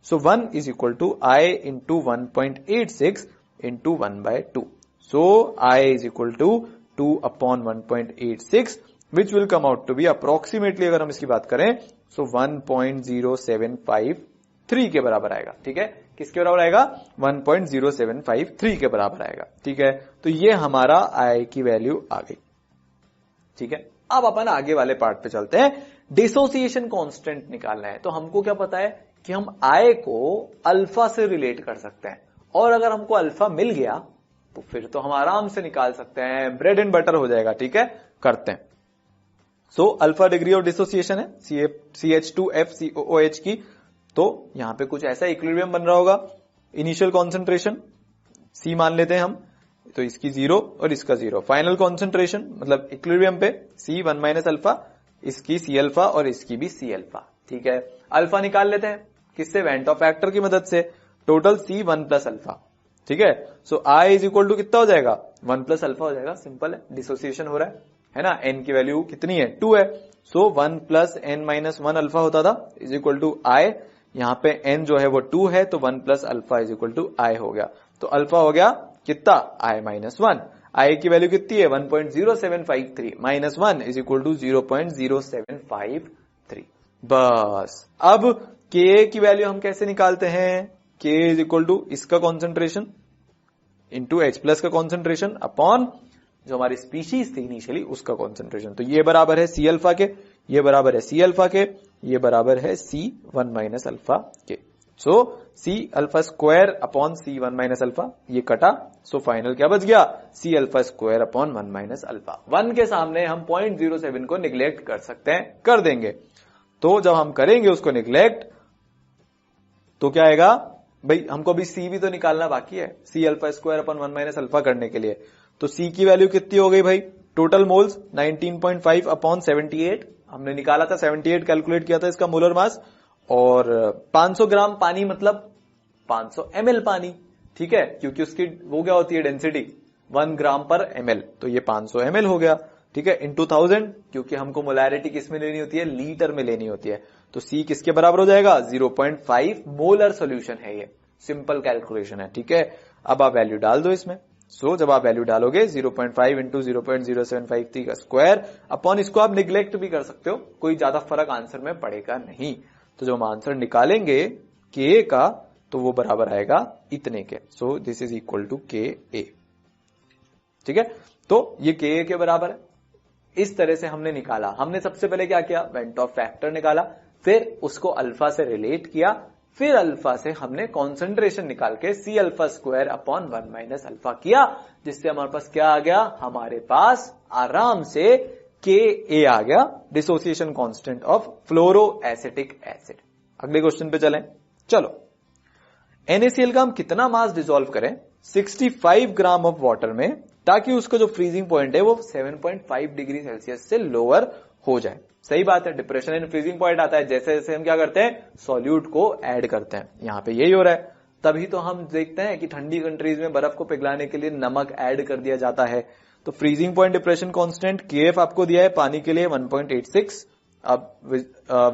[SPEAKER 1] So 1 is equal to I into 1.86 into 1/2. So I is equal to 2 upon 1.86 which will come out to be approximately, अगर हम इसकी बात करें सो 1.0753 के बराबर आएगा. ठीक है, किसके बराबर आएगा? 1.0753 के बराबर आएगा. ठीक है, तो ये हमारा आई की वैल्यू आ गई. ठीक है, अब अपन आगे वाले पार्ट पे चलते हैं. डिसोसिएशन कांस्टेंट निकालना है. तो हमको क्या पता है कि हम आई को अल्फा से रिलेट कर सकते हैं, और अगर हमको अल्फा मिल गया तो फिर तो हम आराम से निकाल सकते हैं, ब्रेड एंड बटर हो जाएगा. ठीक है, करते हैं. So alpha degree of dissociation है CH2FCOOH की. तो यहां पे कुछ ऐसा इक्विलिब्रियम बन रहा होगा. इनिशियल कॉन्सेंट्रेशन C मान लेते हैं हम, तो इसकी 0 और इसका 0. फाइनल कॉन्सेंट्रेशन मतलब इक्विलिब्रियम पे C 1 माइनस अल्फा, इसकी C अल्फा और इसकी भी C अल्फा. ठीक है, अल्फा निकाल लेते हैं किससे? वेंट ऑफ फैक्टर की मदद से. Total C 1 plus alpha. ठीक है, so I is equal to कितना हो जाएगा? 1 प्लस अल्फा हो जाएगा. सिंपल है, डिसोसिएशन हो रहा है ना. n की वैल्यू कितनी है? 2 है. सो 1 प्लस n माइनस 1 अल्फा होता था इज इक्वल टू I. यहां पे n जो है वो 2 है, तो 1 plus alpha is equal to I हो गया. तो अल्फा हो गया कितना? I minus 1. I की वैल्यू कितनी है? 1.0753 माइनस 1 इज इक्वल टू 0.0753. बस. अब Ka की वैल्यू हम कैसे निकालते हैं? K इज इक्वल टू इसका कॉन्सेंट्रेशन इंटू H प्लस का कॉन्सेंट्रेशन अपॉन जो हमारी स्पीशीज थी इनिशियली उसका कॉन्सेंट्रेशन. तो ये बराबर है C अल्फा के, ये बराबर है C अल्फा के, ये बराबर है C 1 माइनस अल्फा के. सो C alpha square upon C 1 minus alpha, ये कटा. सो फाइनल क्या बच गया? C alpha square upon 1 minus alpha. 1 के सामने हम 0.07 को निग्लेक्ट कर सकते हैं, कर देंगे. तो जब हम करेंगे उसको निग्लेक्ट तो क्या आएगा भाई? हमको अभी C भी तो निकालना बाकी है, C alpha square upon 1 minus alpha करने के लिए. तो C की वैल्यू कितनी हो गई भाई? टोटल मोल्स 19.5 अपॉन 78 हमने निकाला था, 78 कैलकुलेट किया था इसका मोलर मास, और 500 ग्राम पानी मतलब 500 ml पानी. ठीक है, क्योंकि उसकी वो क्या होती है डेंसिटी 1 ग्राम पर ml, तो ये 500 ml हो गया. ठीक है, इंटू 1000, क्योंकि हमको मोलैरिटी किस में लेनी होती है? लीटर में लेनी होती है. तो C किसके बराबर हो जाएगा? 0.5 मोलर सॉल्यूशन है ये. सिंपल कैलकुलेशन है. ठीक है, अब आप वैल्यू डाल दो इसमें. सो जब आप वैल्यू डालोगे 0.5 इंटू 0.0753 का स्क्वायर अपॉन, इसको आप निग्लेक्ट भी कर सकते हो, कोई ज्यादा फर्क आंसर में पड़ेगा नहीं. तो जब हम आंसर निकालेंगे Ka का तो वो बराबर आएगा इतने के. So this is equal to Ka. ठीक है, तो ये Ka के बराबर है. इस तरह से हमने निकाला. हमने सबसे पहले क्या किया? वेंट ऑफ फैक्टर निकाला, फिर उसको अल्फा से रिलेट किया, फिर अल्फा से हमने कॉन्सेंट्रेशन निकाल के C alpha square upon 1 minus alpha किया, जिससे हमारे पास क्या आ गया? हमारे पास आराम से Ka आ गया, dissociation constant of fluoro acetic acid. अगले क्वेश्चन पे चलें. चलो, NaCl का हम कितना मास डिसॉल्व करें 65 ग्राम ऑफ वाटर में, ताकि उसका जो फ्रीजिंग पॉइंट है वो 7.5 डिग्री सेल्सियस से लोअर हो जाए. सही बात है, डिप्रेशन एंड फ्रीजिंग पॉइंट आता है जैसे जैसे हम क्या करते हैं? सॉल्यूट को ऐड करते हैं. यहां पे यही हो रहा है. तभी तो हम देखते हैं कि ठंडी कंट्रीज में बर्फ को पिघलाने के लिए नमक ऐड कर दिया जाता है. तो freezing point depression constant Kf आपको दिया है पानी के लिए 1.86. अब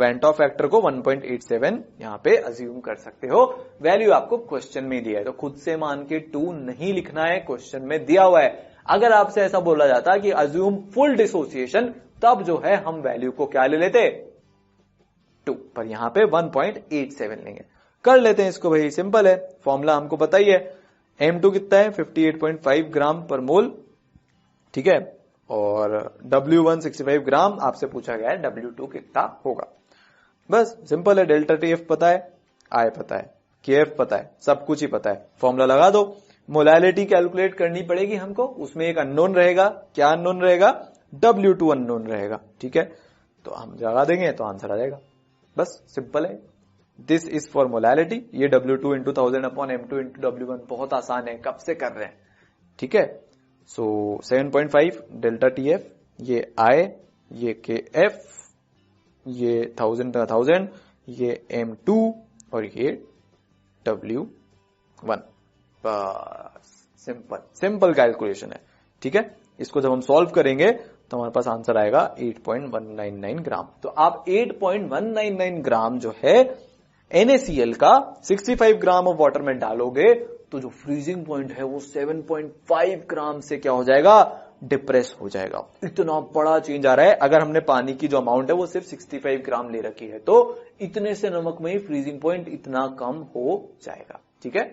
[SPEAKER 1] वेंट ऑफ फैक्टर को 1.87 यहां पे अज्यूम कर सकते हो. वैल्यू आपको क्वेश्चन में दिया है, तो खुद से मान के 2 नहीं लिखना है, क्वेश्चन में दिया हुआ है. अगर आपसे ऐसा बोला जाता कि अज्यूम फुल डिसोसिएशन, तब जो है हम वैल्यू को क्या ले लेते? 2, पर यहां पे 1.87 लेंगे. कर लेते हैं इसको भाई, सिंपल है. फॉर्मूला हमको पता ही है. M2 कितना है? 58.5 ग्राम पर मोल. ठीक है, और W1 65 ग्राम आपसे पूछा गया है, W2 कितना होगा? बस सिंपल है. डेल्टा TF पता है, I पता है, KF पता है, सब कुछ ही पता है. फॉर्मूला लगा दो. मोलैरिटी कैलकुलेट करनी पड़ेगी हमको, उसमें एक अननोन रहेगा. क्या अननोन रहेगा? W2 अननोन रहेगा. ठीक है, तो हम लगा देंगे तो आंसर आ जाएगा. बस सिंपल है. This is for molarity. ये W2 into 1000 upon M2 into W1 बहुत आसान है, कब से कर रहे हैं. ठीक है, सो 7.5 डेल्टा TF, ये I, ये KF, ये 1000, ये M2 और ये W1. बस सिंपल कैलकुलेशन है. ठीक है, इसको जब हम सॉल्व करेंगे तो हमारे पास आंसर आएगा 8.199 ग्राम. तो आप 8.199 ग्राम जो है NaCl का 65 ग्राम ऑफ वाटर में डालोगे तो जो फ्रीजिंग पॉइंट है वो 7.5 ग्राम से क्या हो जाएगा, डिप्रेस हो जाएगा। इतना बड़ा चेंज आ रहा है। अगर हमने पानी की जो अमाउंट है वो सिर्फ 65 ग्राम ले रखी है तो इतने से नमक में ही फ्रीजिंग पॉइंट इतना कम हो जाएगा। ठीक है,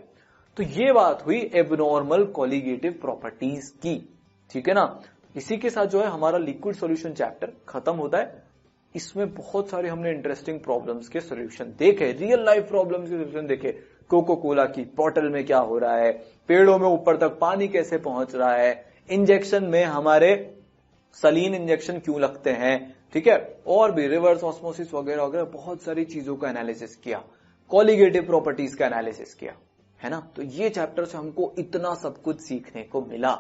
[SPEAKER 1] तो ये बात हुई एबनॉर्मल कोलिगेटिव प्रॉपर्टीज की। ठीक है ना, इसी के साथ जो है हमारा लिक्विड सॉल्यूशन चैप्टर खत्म होता है। इसमें बहुत सारे हमने इंटरेस्टिंग प्रॉब्लम्स के सॉल्यूशन देखे, रियल लाइफ प्रॉब्लम्स के सॉल्यूशन देखे। कोको कोला की बॉटल में क्या हो रहा है, पेड़ों में ऊपर तक पानी कैसे पहुंच रहा है, इंजेक्शन में हमारे सलीन इंजेक्शन क्यों लगते हैं, ठीक है, और भी रिवर्स ऑस्मोसिस वगैरह वगैरह बहुत सारी चीजों का एनालिसिस किया, कोलिगेटिव प्रॉपर्टीज का एनालिसिस किया, है ना। तो ये चैप्टर से हमको इतना सब कुछ सीखने को मिला।